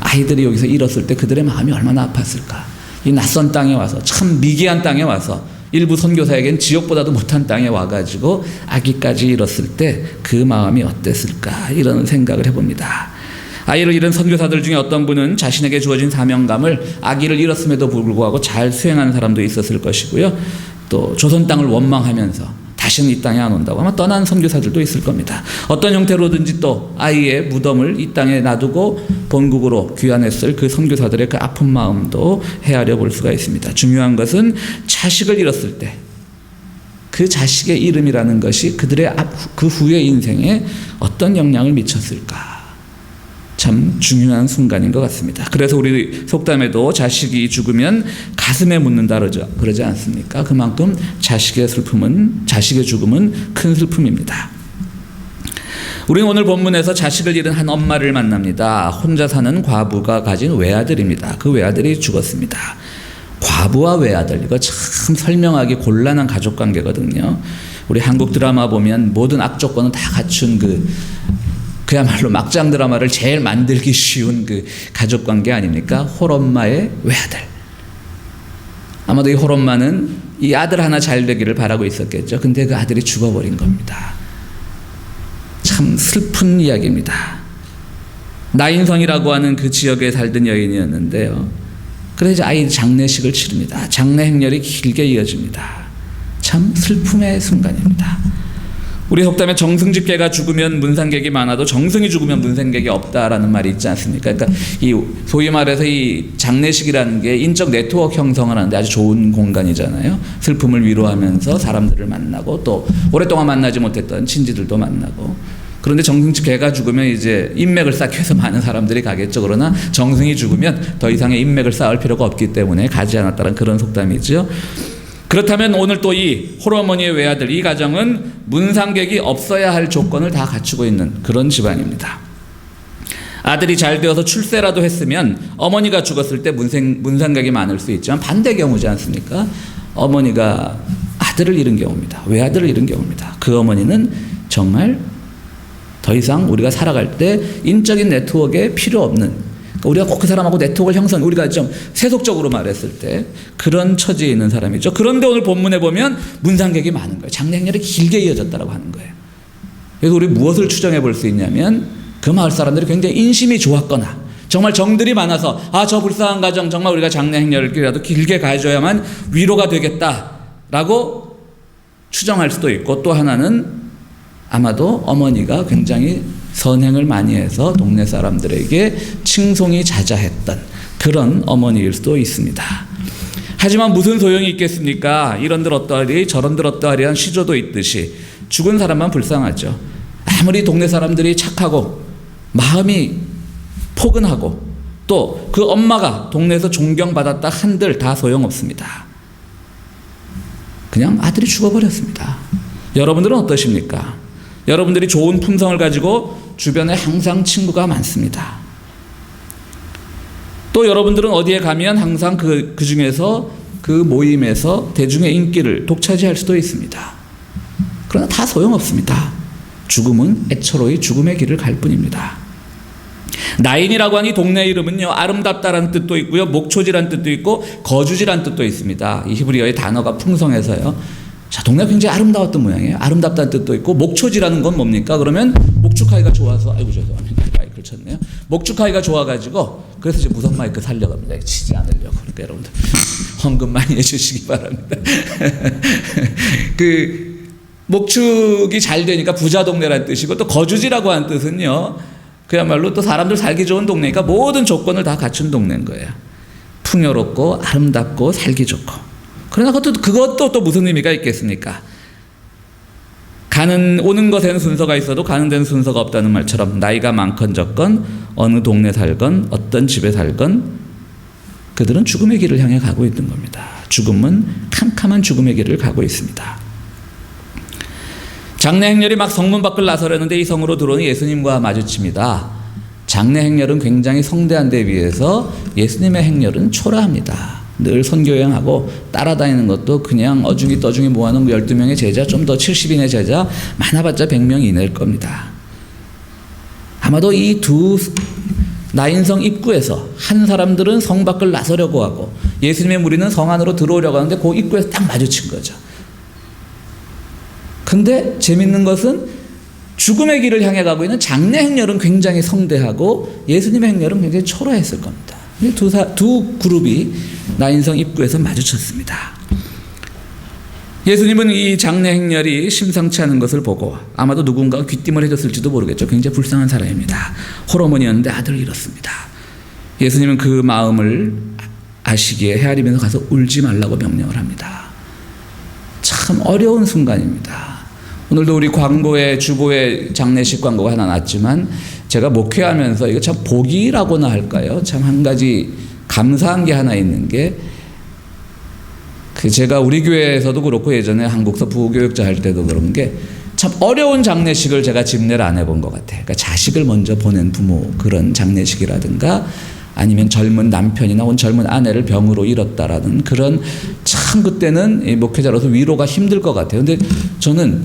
아이들이 여기서 잃었을 때 그들의 마음이 얼마나 아팠을까. 이 낯선 땅에 와서 참 미개한 땅에 와서 일부 선교사에겐 지옥보다도 못한 땅에 와가지고 아기까지 잃었을 때 그 마음이 어땠을까 이런 생각을 해봅니다. 아이를 잃은 선교사들 중에 어떤 분은 자신에게 주어진 사명감을 아기를 잃었음에도 불구하고 잘 수행하는 사람도 있었을 것이고요. 또 조선 땅을 원망하면서 다시는 이 땅에 안 온다고 아마 떠난 선교사들도 있을 겁니다. 어떤 형태로든지 또 아이의 무덤을 이 땅에 놔두고 본국으로 귀환했을 그 선교사들의 그 아픈 마음도 헤아려 볼 수가 있습니다. 중요한 것은 자식을 잃었을 때 그 자식의 이름이라는 것이 그들의 그 후의 인생에 어떤 영향을 미쳤을까. 참 중요한 순간인 것 같습니다. 그래서 우리 속담에도 자식이 죽으면 가슴에 묻는다 그러지 않습니까? 그만큼 자식의 죽음은 큰 슬픔입니다. 우리는 오늘 본문에서 자식을 잃은 한 엄마를 만납니다. 혼자 사는 과부가 가진 외아들입니다. 그 외아들이 죽었습니다. 과부와 외아들 이거 참 설명하기 곤란한 가족관계거든요. 우리 한국 드라마 보면 모든 악조건은 다 갖춘 그야말로 막장 드라마를 제일 만들기 쉬운 그 가족관계 아닙니까? 홀엄마의 외아들. 아마도 이 홀엄마는 이 아들 하나 잘 되기를 바라고 있었겠죠. 근데 그 아들이 죽어버린 겁니다. 참 슬픈 이야기입니다. 나인성이라고 하는 그 지역에 살던 여인이었는데요. 그래서 이제 아이 장례식을 치릅니다. 장례 행렬이 길게 이어집니다. 참 슬픔의 순간입니다. 우리 속담에 정승집계가 죽으면 문상객이 많아도 정승이 죽으면 문상객이 없다라는 말이 있지 않습니까? 그러니까 이 소위 말해서 이 장례식이라는 게 인적 네트워크 형성을 하는데 아주 좋은 공간이잖아요. 슬픔을 위로하면서 사람들을 만나고 또 오랫동안 만나지 못했던 친지들도 만나고. 그런데 정승집계가 죽으면 이제 인맥을 쌓기 위해서 많은 사람들이 가겠죠. 그러나 정승이 죽으면 더 이상의 인맥을 쌓을 필요가 없기 때문에 가지 않았다는 그런 속담이죠. 그렇다면 오늘 또 이 홀어머니의 외아들 이 가정은 문상객이 없어야 할 조건을 다 갖추고 있는 그런 집안입니다. 아들이 잘 되어서 출세라도 했으면 어머니가 죽었을 때 문상객이 많을 수 있지만 반대 경우지 않습니까? 어머니가 아들을 잃은 경우입니다. 외아들을 잃은 경우입니다. 그 어머니는 정말 더 이상 우리가 살아갈 때 인적인 네트워크에 필요 없는 우리가 꼭 그 사람하고 네트워크를 우리가 좀 세속적으로 말했을 때 그런 처지에 있는 사람이죠. 그런데 오늘 본문에 보면 문상객이 많은 거예요. 장례 행렬이 길게 이어졌다고 하는 거예요. 그래서 우리 무엇을 추정해 볼 수 있냐면 그 마을 사람들이 굉장히 인심이 좋았거나 정말 정들이 많아서 저 불쌍한 가정 정말 우리가 장례 행렬이라도 길게 가져야만 위로가 되겠다라고 추정할 수도 있고, 또 하나는 아마도 어머니가 굉장히 선행을 많이 해서 동네 사람들에게 칭송이 자자했던 그런 어머니일 수도 있습니다. 하지만 무슨 소용이 있겠습니까? 이런들 어떠하리 저런들 어떠하리한 시조도 있듯이 죽은 사람만 불쌍하죠. 아무리 동네 사람들이 착하고 마음이 포근하고 또 그 엄마가 동네에서 존경받았다 한들 다 소용없습니다. 그냥 아들이 죽어버렸습니다. 여러분들은 어떠십니까? 여러분들이 좋은 품성을 가지고 주변에 항상 친구가 많습니다. 또 여러분들은 어디에 가면 항상 그 중에서 그 모임에서 대중의 인기를 독차지할 수도 있습니다. 그러나 다 소용없습니다. 죽음은 애처로이 죽음의 길을 갈 뿐입니다. 나인이라고 하니 동네 이름은요, 아름답다라는 뜻도 있고요, 목초지라는 뜻도 있고 거주지라는 뜻도 있습니다. 이 히브리어의 단어가 풍성해서요. 자, 동네가 굉장히 아름다웠던 모양이에요. 아름답다는 뜻도 있고, 목초지라는 건 뭡니까? 그러면 목축하기가 좋아서, 아이고 죄송합니다. 마이크를 쳤네요. 목축하기가 좋아가지고, 그래서 이제 무선 마이크 살려갑니다. 치지 않으려고. 그러니까 여러분들 헌금 많이 해주시기 바랍니다. 목축이 잘 되니까 부자 동네라는 뜻이고, 또 거주지라고 하는 뜻은요, 그야말로 또 사람들 살기 좋은 동네니까 모든 조건을 다 갖춘 동네인 거예요. 풍요롭고 아름답고 살기 좋고. 그러나 그것도 또 무슨 의미가 있겠습니까? 오는 것에는 순서가 있어도 가는 데는 순서가 없다는 말처럼 나이가 많건 적건 어느 동네 살건 어떤 집에 살건 그들은 죽음의 길을 향해 가고 있는 겁니다. 죽음은 캄캄한 죽음의 길을 가고 있습니다. 장례 행렬이 막 성문 밖을 나서려는데 이 성으로 들어오는 예수님과 마주칩니다. 장례 행렬은 굉장히 성대한 데 비해서 예수님의 행렬은 초라합니다. 늘 선교여행하고 따라다니는 것도 그냥 어중이 떠중이 모아놓은 12명의 제자, 좀 더 70인의 제자, 많아봤자 100명 이내일 겁니다. 아마도 이 두 나인성 입구에서 한 사람들은 성 밖을 나서려고 하고 예수님의 무리는 성 안으로 들어오려고 하는데 그 입구에서 딱 마주친 거죠. 근데 재밌는 것은 죽음의 길을 향해 가고 있는 장례 행렬은 굉장히 성대하고 예수님의 행렬은 굉장히 초라했을 겁니다. 두 그룹이 나인성 입구에서 마주쳤습니다. 예수님은 이 장례 행렬이 심상치 않은 것을 보고 아마도 누군가가 귀띔을 해줬을지도 모르겠죠. 굉장히 불쌍한 사람입니다. 홀어머니였는데 아들을 잃었습니다. 예수님은 그 마음을 아시기에 헤아리면서 가서 울지 말라고 명령을 합니다. 참 어려운 순간입니다. 오늘도 우리 광고에 주보에 장례식 광고가 하나 났지만 제가 목회하면서 이거 참 복이라고나 할까요? 참 한 가지 감사한 게 하나 있는 게 제가 우리 교회에서도 그렇고 예전에 한국서 부교육자 할 때도 그런 게 참 어려운 장례식을 제가 집례를 안 해본 것 같아요. 그러니까 자식을 먼저 보낸 부모 그런 장례식이라든가 아니면 젊은 남편이나 혹은 젊은 아내를 병으로 잃었다라는 그런 참 그때는 목회자로서 위로가 힘들 것 같아요. 근데 저는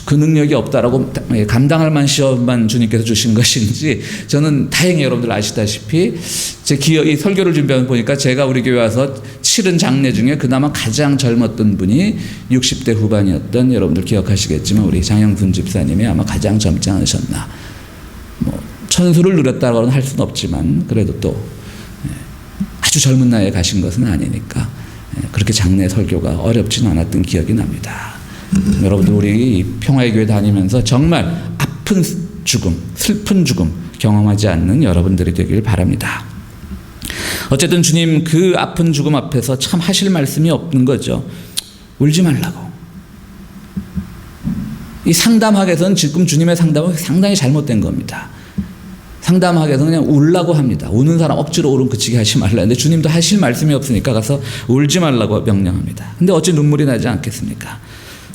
그 능력이 없다라고 감당할 만한 시험만 주님께서 주신 것인지 저는 다행히 여러분들 아시다시피 제 이 설교를 준비하면 보니까 제가 우리 교회 와서 치른 장례 중에 그나마 가장 젊었던 분이 60대 후반이었던 여러분들 기억하시겠지만 우리 장영순 집사님이 아마 가장 젊지 않으셨나. 천수를 누렸다고는 할 수는 없지만 그래도 또 아주 젊은 나이에 가신 것은 아니니까 그렇게 장례 설교가 어렵지는 않았던 기억이 납니다. 여러분들 우리 평화의 교회 다니면서 정말 아픈 죽음, 슬픈 죽음 경험하지 않는 여러분들이 되길 바랍니다. 어쨌든 주님 그 아픈 죽음 앞에서 참 하실 말씀이 없는 거죠. 울지 말라고. 이 상담학에서는 지금 주님의 상담은 상당히 잘못된 겁니다. 상담학에서 그냥 울라고 합니다. 우는 사람 억지로 울음 그치게 하지 말라. 근데 주님도 하실 말씀이 없으니까 가서 울지 말라고 명령합니다. 근데 어찌 눈물이 나지 않겠습니까?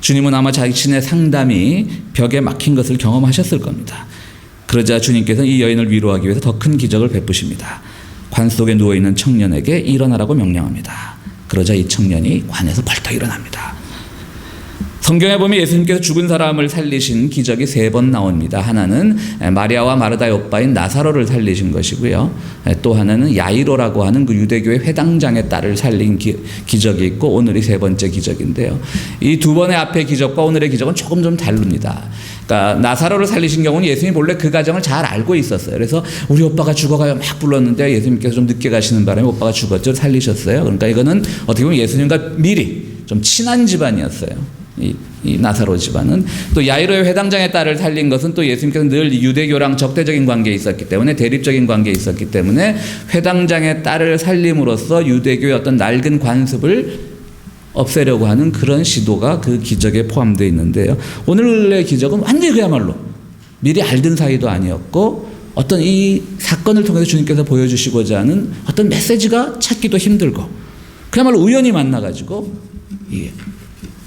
주님은 아마 자신의 상담이 벽에 막힌 것을 경험하셨을 겁니다. 그러자 주님께서는 이 여인을 위로하기 위해서 더 큰 기적을 베푸십니다. 관 속에 누워있는 청년에게 일어나라고 명령합니다. 그러자 이 청년이 관에서 벌떡 일어납니다. 성경에 보면 예수님께서 죽은 사람을 살리신 기적이 3번 나옵니다. 하나는 마리아와 마르다의 오빠인 나사로를 살리신 것이고요. 또 하나는 야이로라고 하는 그 유대교의 회당장의 딸을 살린 기적이 있고 오늘이 3번째 기적인데요. 이 2번의 앞의 기적과 오늘의 기적은 조금 좀 다릅니다. 그러니까 나사로를 살리신 경우는 예수님이 원래 그 가정을 잘 알고 있었어요. 그래서 우리 오빠가 죽어가요 막 불렀는데 예수님께서 좀 늦게 가시는 바람에 오빠가 죽었죠. 살리셨어요. 그러니까 이거는 어떻게 보면 예수님과 미리 좀 친한 집안이었어요. 이 나사로 집안은. 또 야이로의 회당장의 딸을 살린 것은 또 예수님께서 늘 유대교랑 적대적인 관계에 있었기 때문에, 대립적인 관계에 있었기 때문에 회당장의 딸을 살림으로써 유대교의 어떤 낡은 관습을 없애려고 하는 그런 시도가 그 기적에 포함되어 있는데요. 오늘의 기적은 완전히 그야말로 미리 알던 사이도 아니었고 어떤 이 사건을 통해서 주님께서 보여주시고자 하는 어떤 메시지가 찾기도 힘들고 그야말로 우연히 만나가지고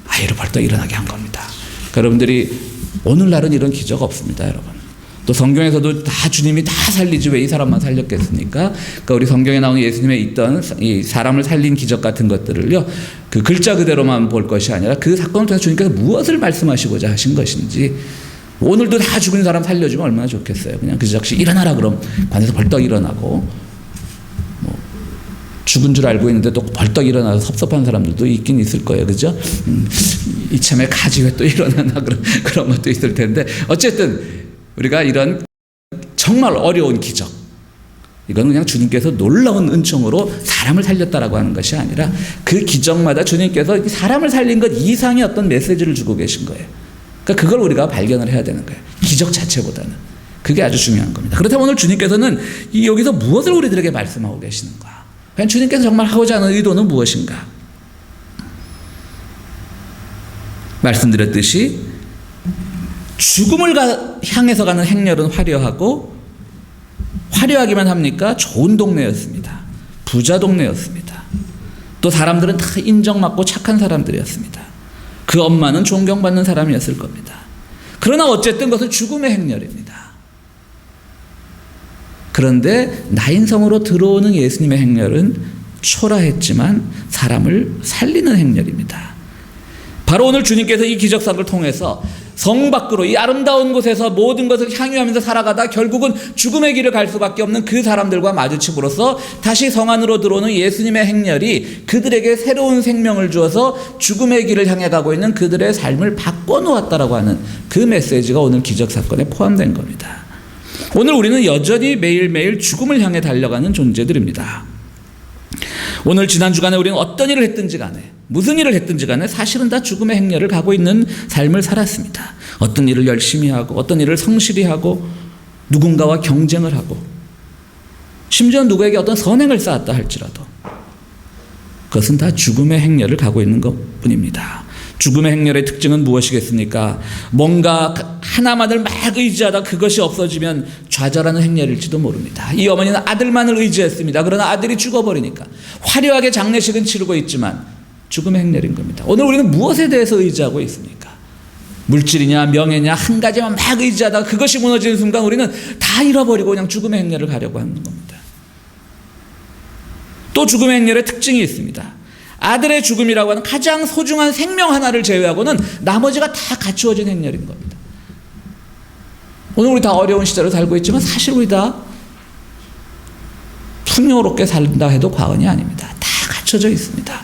아이로 벌떡 일어나게 한 겁니다. 그러니까 여러분들이 오늘날은 이런 기적 없습니다, 여러분. 또 성경에서도 다 주님이 다 살리지 왜 이 사람만 살렸겠습니까? 그러니까 우리 성경에 나오는 예수님의 있던 이 사람을 살린 기적 같은 것들을요, 그 글자 그대로만 볼 것이 아니라 그 사건을 통해서 주님께서 무엇을 말씀하시고자 하신 것인지. 오늘도 다 죽은 사람 살려주면 얼마나 좋겠어요. 그냥 그 즉시 일어나라 그럼 관에서 벌떡 일어나고, 죽은 줄 알고 있는데 또 벌떡 일어나서 섭섭한 사람들도 있긴 있을 거예요. 그죠? 이참에 가지 왜 또 일어나나 그런 것도 있을 텐데, 어쨌든 우리가 이런 정말 어려운 기적, 이건 그냥 주님께서 놀라운 은총으로 사람을 살렸다라고 하는 것이 아니라 그 기적마다 주님께서 사람을 살린 것 이상의 어떤 메시지를 주고 계신 거예요. 그러니까 그걸 우리가 발견을 해야 되는 거예요. 기적 자체보다는. 그게 아주 중요한 겁니다. 그렇다면 오늘 주님께서는 여기서 무엇을 우리들에게 말씀하고 계시는가? 과연 주님께서 정말 하고자 하는 의도는 무엇인가? 말씀드렸듯이 죽음을 향해서 가는 행렬은 화려하기만 합니까? 좋은 동네였습니다. 부자 동네였습니다. 또 사람들은 다 인정받고 착한 사람들이었습니다. 그 엄마는 존경받는 사람이었을 겁니다. 그러나 어쨌든 그것은 죽음의 행렬입니다. 그런데 나인성으로 들어오는 예수님의 행렬은 초라했지만 사람을 살리는 행렬입니다. 바로 오늘 주님께서 이 기적사를 통해서 성 밖으로 이 아름다운 곳에서 모든 것을 향유하면서 살아가다 결국은 죽음의 길을 갈 수밖에 없는 그 사람들과 마주침으로써 다시 성 안으로 들어오는 예수님의 행렬이 그들에게 새로운 생명을 주어서 죽음의 길을 향해 가고 있는 그들의 삶을 바꿔놓았다라고 하는 그 메시지가 오늘 기적사건에 포함된 겁니다. 오늘 우리는 여전히 매일매일 죽음을 향해 달려가는 존재들입니다. 오늘 지난 주간에 우리는 어떤 일을 했든지 간에 무슨 일을 했든지 간에 사실은 다 죽음의 행렬을 가고 있는 삶을 살았습니다. 어떤 일을 열심히 하고 어떤 일을 성실히 하고 누군가와 경쟁을 하고 심지어 누구에게 어떤 선행을 쌓았다 할지라도 그것은 다 죽음의 행렬을 가고 있는 것뿐입니다. 죽음의 행렬의 특징은 무엇이겠습니까? 뭔가 하나만을 막 의지하다 그것이 없어지면 좌절하는 행렬일지도 모릅니다. 이 어머니는 아들만을 의지했습니다. 그러나 아들이 죽어버리니까 화려하게 장례식은 치르고 있지만 죽음의 행렬인 겁니다. 오늘 우리는 무엇에 대해서 의지하고 있습니까? 물질이냐 명예냐 한 가지만 막 의지하다가 그것이 무너지는 순간 우리는 다 잃어버리고 그냥 죽음의 행렬을 가려고 하는 겁니다. 또 죽음의 행렬의 특징이 있습니다. 아들의 죽음이라고 하는 가장 소중한 생명 하나를 제외하고는 나머지가 다 갖추어진 행렬인 겁니다. 오늘 우리 다 어려운 시절을 살고 있지만 사실 우리 다 풍요롭게 살다 해도 과언이 아닙니다. 다 갖춰져 있습니다.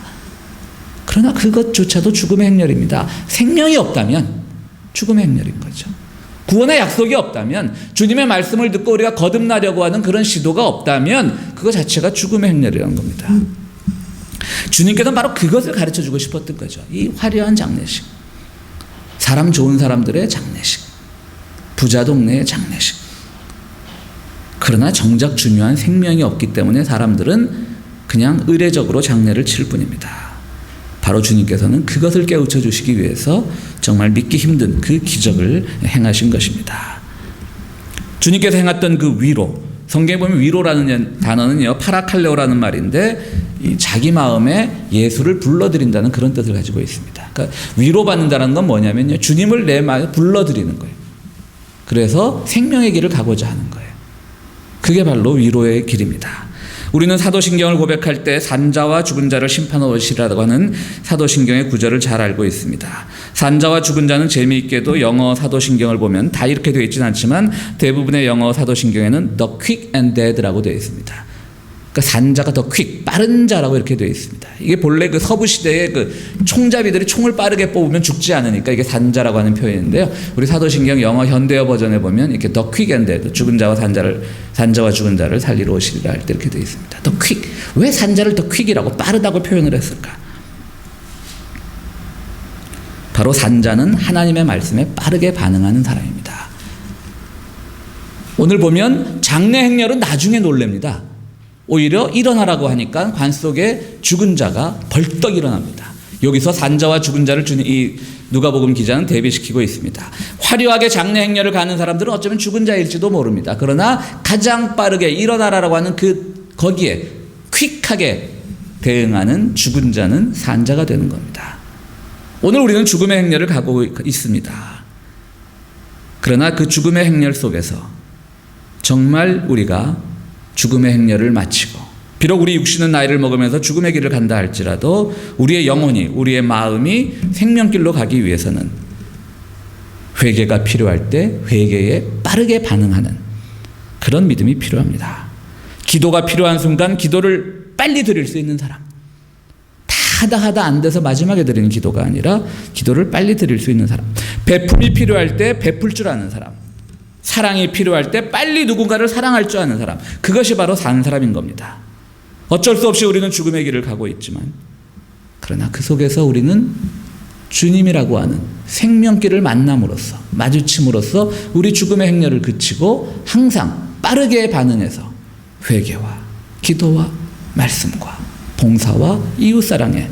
그러나 그것조차도 죽음의 행렬입니다. 생명이 없다면 죽음의 행렬인 거죠. 구원의 약속이 없다면 주님의 말씀을 듣고 우리가 거듭나려고 하는 그런 시도가 없다면 그거 자체가 죽음의 행렬이라는 겁니다. 주님께서는 바로 그것을 가르쳐주고 싶었던 거죠. 이 화려한 장례식, 사람 좋은 사람들의 장례식, 부자 동네의 장례식. 그러나 정작 중요한 생명이 없기 때문에 사람들은 그냥 의례적으로 장례를 칠 뿐입니다. 바로 주님께서는 그것을 깨우쳐 주시기 위해서 정말 믿기 힘든 그 기적을 행하신 것입니다. 주님께서 행했던 그 위로, 성경에 보면 위로라는 단어는요 파라칼레오라는 말인데 자기 마음에 예수를 불러들인다는 그런 뜻을 가지고 있습니다. 그러니까 위로받는다는 건 뭐냐면요 주님을 내 마음에 불러들이는 거예요. 그래서 생명의 길을 가고자 하는 거예요. 그게 바로 위로의 길입니다. 우리는 사도신경을 고백할 때 산자와 죽은 자를 심판하시라고 하는 사도신경의 구절을 잘 알고 있습니다. 산자와 죽은 자는 재미있게도 영어 사도신경을 보면 다 이렇게 되어 있지는 않지만 대부분의 영어 사도신경에는 the quick and dead라고 되어 있습니다. 그러니까 산자가 더 퀵, 빠른 자라고 이렇게 되어 있습니다. 이게 본래 그 서부 시대의 그 총잡이들이 총을 빠르게 뽑으면 죽지 않으니까 이게 산자라고 하는 표현인데요. 우리 사도신경 영어 현대어 버전에 보면 이렇게 더 퀵 앤 데드, 죽은 자와 산자와 죽은 자를 살리러 오시리라 할 때 이렇게 되어 있습니다. 더 퀵. 왜 산자를 더 퀵이라고 빠르다고 표현을 했을까? 바로 산자는 하나님의 말씀에 빠르게 반응하는 사람입니다. 오늘 보면 장래 행렬은 나중에 놀랍니다. 오히려 일어나라고 하니까 관 속에 죽은 자가 벌떡 일어납니다. 여기서 산자와 죽은 자를 이 누가복음 기자는 대비시키고 있습니다. 화려하게 장래 행렬을 가는 사람들은 어쩌면 죽은 자일지도 모릅니다. 그러나 가장 빠르게 일어나라라고 하는 거기에 퀵하게 대응하는 죽은 자는 산자가 되는 겁니다. 오늘 우리는 죽음의 행렬을 가고 있습니다. 그러나 그 죽음의 행렬 속에서 정말 우리가 죽음의 행렬을 마치고 비록 우리 육신은 나이를 먹으면서 죽음의 길을 간다 할지라도 우리의 영혼이, 우리의 마음이 생명길로 가기 위해서는 회개가 필요할 때 회개에 빠르게 반응하는 그런 믿음이 필요합니다. 기도가 필요한 순간 기도를 빨리 드릴 수 있는 사람, 하다 안 돼서 마지막에 드리는 기도가 아니라 기도를 빨리 드릴 수 있는 사람, 베품이 필요할 때 베풀 줄 아는 사람, 사랑이 필요할 때 빨리 누군가를 사랑할 줄 아는 사람, 그것이 바로 산 사람인 겁니다. 어쩔 수 없이 우리는 죽음의 길을 가고 있지만 그러나 그 속에서 우리는 주님이라고 하는 생명길을 만남으로써, 마주침으로써 우리 죽음의 행렬을 그치고 항상 빠르게 반응해서 회개와 기도와 말씀과 봉사와 이웃사랑에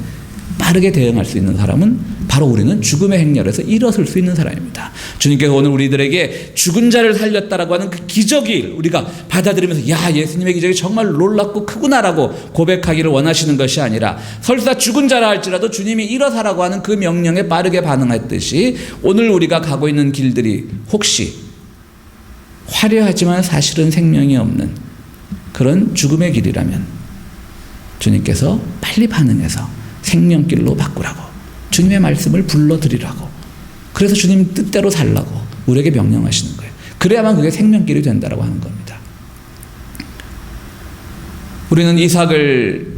빠르게 대응할 수 있는 사람은 바로 우리는 죽음의 행렬에서 일어설 수 있는 사람입니다. 주님께서 오늘 우리들에게 죽은 자를 살렸다라고 하는 그 기적을 우리가 받아들이면서 야, 예수님의 기적이 정말 놀랍고 크구나라고 고백하기를 원하시는 것이 아니라 설사 죽은 자라 할지라도 주님이 일어서라고 하는 그 명령에 빠르게 반응했듯이 오늘 우리가 가고 있는 길들이 혹시 화려하지만 사실은 생명이 없는 그런 죽음의 길이라면 주님께서 빨리 반응해서 생명길로 바꾸라고, 주님의 말씀을 불러드리라고, 그래서 주님 뜻대로 살라고 우리에게 명령하시는 거예요. 그래야만 그게 생명길이 된다라고 하는 겁니다. 우리는 이삭을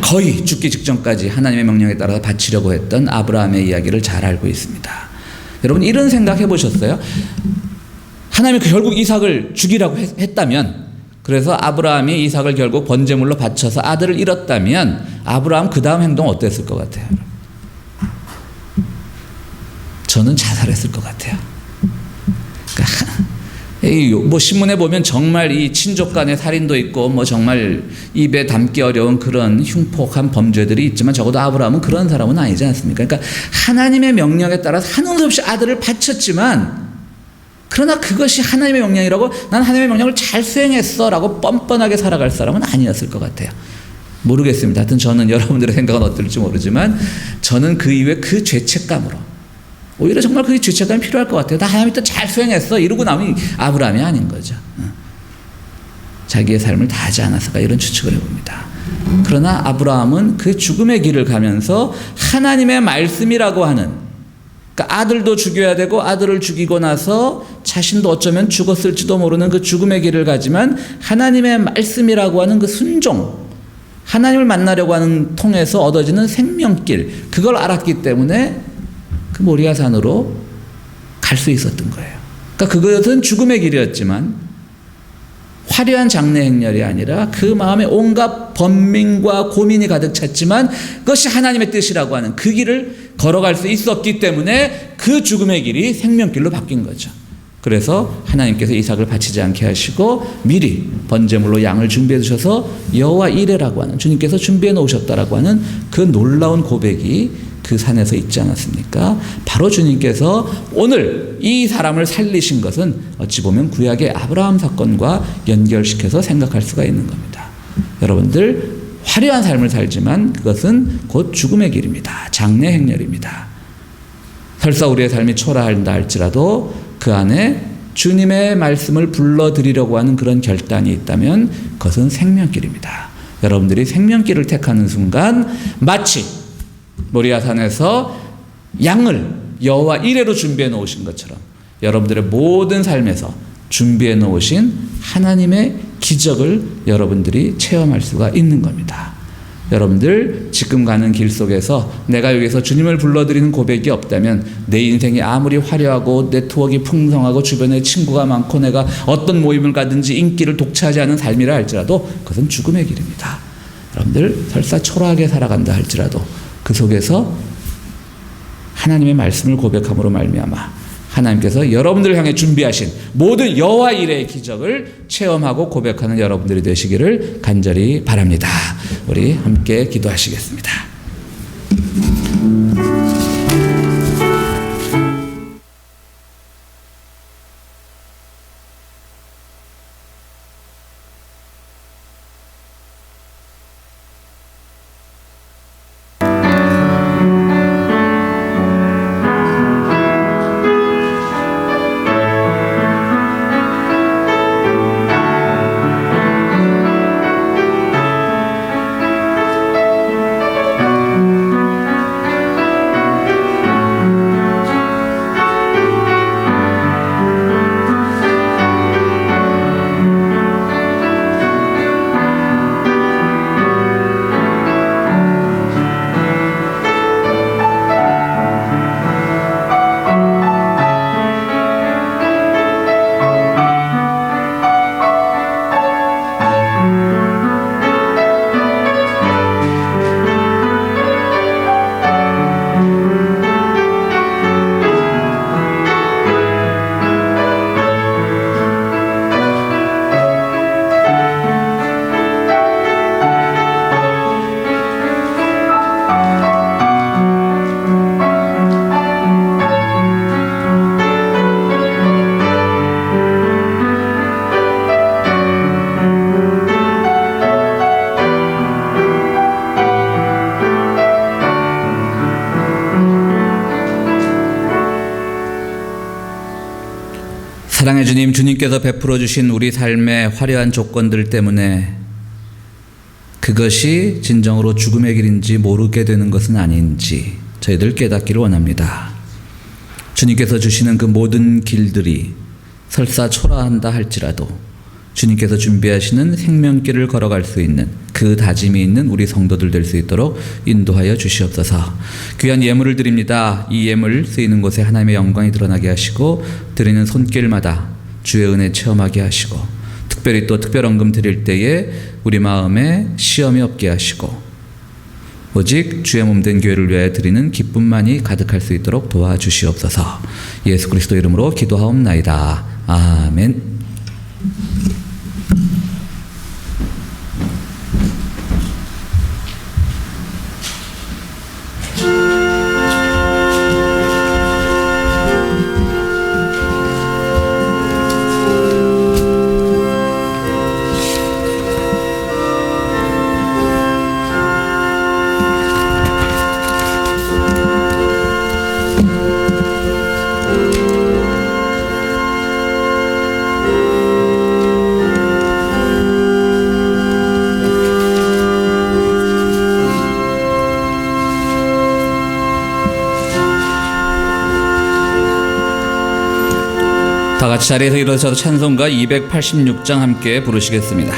거의 죽기 직전까지 하나님의 명령에 따라서 바치려고 했던 아브라함의 이야기를 잘 알고 있습니다. 여러분 이런 생각 해보셨어요? 하나님이 결국 이삭을 죽이라고 했다면, 그래서 아브라함이 이삭을 결국 번제물로 바쳐서 아들을 잃었다면 아브라함 그 다음 행동 어땠을 것 같아요? 저는 자살했을 것 같아요. 그러니까 뭐 신문에 보면 정말 이 친족 간의 살인도 있고 뭐 정말 입에 담기 어려운 그런 흉폭한 범죄들이 있지만 적어도 아브라함은 그런 사람은 아니지 않습니까? 그러니까 하나님의 명령에 따라서 한없이 없이 아들을 바쳤지만, 그러나 그것이 하나님의 명령이라고 난 하나님의 명령을 잘 수행했어 라고 뻔뻔하게 살아갈 사람은 아니었을 것 같아요. 모르겠습니다. 하여튼 저는 여러분들의 생각은 어떨지 모르지만 저는 그 이후에 그 죄책감으로, 오히려 정말 그 죄책감이 필요할 것 같아요. 나 하나님이 또 잘 수행했어 이러고 나면 아브라함이 아닌 거죠. 자기의 삶을 다 하지 않았을까 이런 추측을 해봅니다. 그러나 아브라함은 그 죽음의 길을 가면서 하나님의 말씀이라고 하는, 그러니까 아들도 죽여야 되고 아들을 죽이고 나서 자신도 어쩌면 죽었을지도 모르는 그 죽음의 길을 가지만 하나님의 말씀이라고 하는 그 순종, 하나님을 만나려고 하는 통해서 얻어지는 생명길, 그걸 알았기 때문에 그 모리아산으로 갈 수 있었던 거예요. 그러니까 그것은 죽음의 길이었지만 화려한 장래 행렬이 아니라 그 마음에 온갖 번민과 고민이 가득 찼지만 그것이 하나님의 뜻이라고 하는 그 길을 걸어갈 수 있었기 때문에 그 죽음의 길이 생명길로 바뀐 거죠. 그래서 하나님께서 이삭을 바치지 않게 하시고 미리 번제물로 양을 준비해 주셔서 여호와 이레라고 하는, 주님께서 준비해 놓으셨다라고 하는 그 놀라운 고백이 그 산에서 있지 않았습니까? 바로 주님께서 오늘 이 사람을 살리신 것은 어찌 보면 구약의 아브라함 사건과 연결시켜서 생각할 수가 있는 겁니다. 여러분들 화려한 삶을 살지만 그것은 곧 죽음의 길입니다. 장래 행렬입니다. 설사 우리의 삶이 초라한다 할지라도 그 안에 주님의 말씀을 불러드리려고 하는 그런 결단이 있다면 그것은 생명길입니다. 여러분들이 생명길을 택하는 순간 마치 모리아산에서 양을 여호와 이레로 준비해 놓으신 것처럼 여러분들의 모든 삶에서 준비해 놓으신 하나님의 기적을 여러분들이 체험할 수가 있는 겁니다. 여러분들 지금 가는 길 속에서 내가 여기서 주님을 불러드리는 고백이 없다면 내 인생이 아무리 화려하고 네트워크가 풍성하고 주변에 친구가 많고 내가 어떤 모임을 가든지 인기를 독차지 않은 삶이라 할지라도 그것은 죽음의 길입니다. 여러분들 설사 초라하게 살아간다 할지라도 그 속에서 하나님의 말씀을 고백함으로 말미암아 하나님께서 여러분들을 향해 준비하신 모든 여호와 이레의 기적을 체험하고 고백하는 여러분들이 되시기를 간절히 바랍니다. 우리 함께 기도하시겠습니다. 사랑의 주님, 주님께서 베풀어 주신 우리 삶의 화려한 조건들 때문에 그것이 진정으로 죽음의 길인지 모르게 되는 것은 아닌지 저희들 깨닫기를 원합니다. 주님께서 주시는 그 모든 길들이 설사 초라한다 할지라도 주님께서 준비하시는 생명길을 걸어갈 수 있는 그 다짐이 있는 우리 성도들 될 수 있도록 인도하여 주시옵소서. 귀한 예물을 드립니다. 이 예물 쓰이는 곳에 하나님의 영광이 드러나게 하시고 드리는 손길마다 주의 은혜 체험하게 하시고 특별히 또 특별 헌금 드릴 때에 우리 마음에 시험이 없게 하시고 오직 주의 몸된 교회를 위하여 드리는 기쁨만이 가득할 수 있도록 도와주시옵소서. 예수 그리스도 이름으로 기도하옵나이다. 아멘. 다 같이 자리에서 일어서서 찬송가 286장 함께 부르시겠습니다.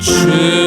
주의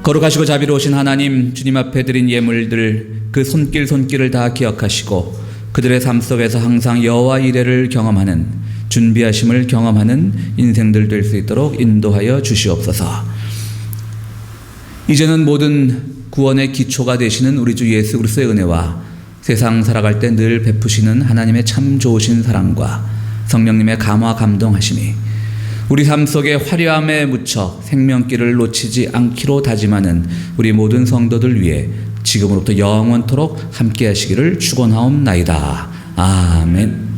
거룩하시고 자비로우신 하나님, 주님 앞에 드린 예물들 그 손길을 다 기억하시고 그들의 삶 속에서 항상 여호와 이레를 경험하는, 준비하심을 경험하는 인생들 될 수 있도록 인도하여 주시옵소서. 이제는 모든 구원의 기초가 되시는 우리 주 예수 그리스도의 은혜와 세상 살아갈 때 늘 베푸시는 하나님의 참 좋으신 사랑과 성령님의 감화 감동하심이 우리 삶 속에 화려함에 묻혀 생명길을 놓치지 않기로 다짐하는 우리 모든 성도들 위해 지금으로부터 영원토록 함께 하시기를 축원하옵나이다. 아멘.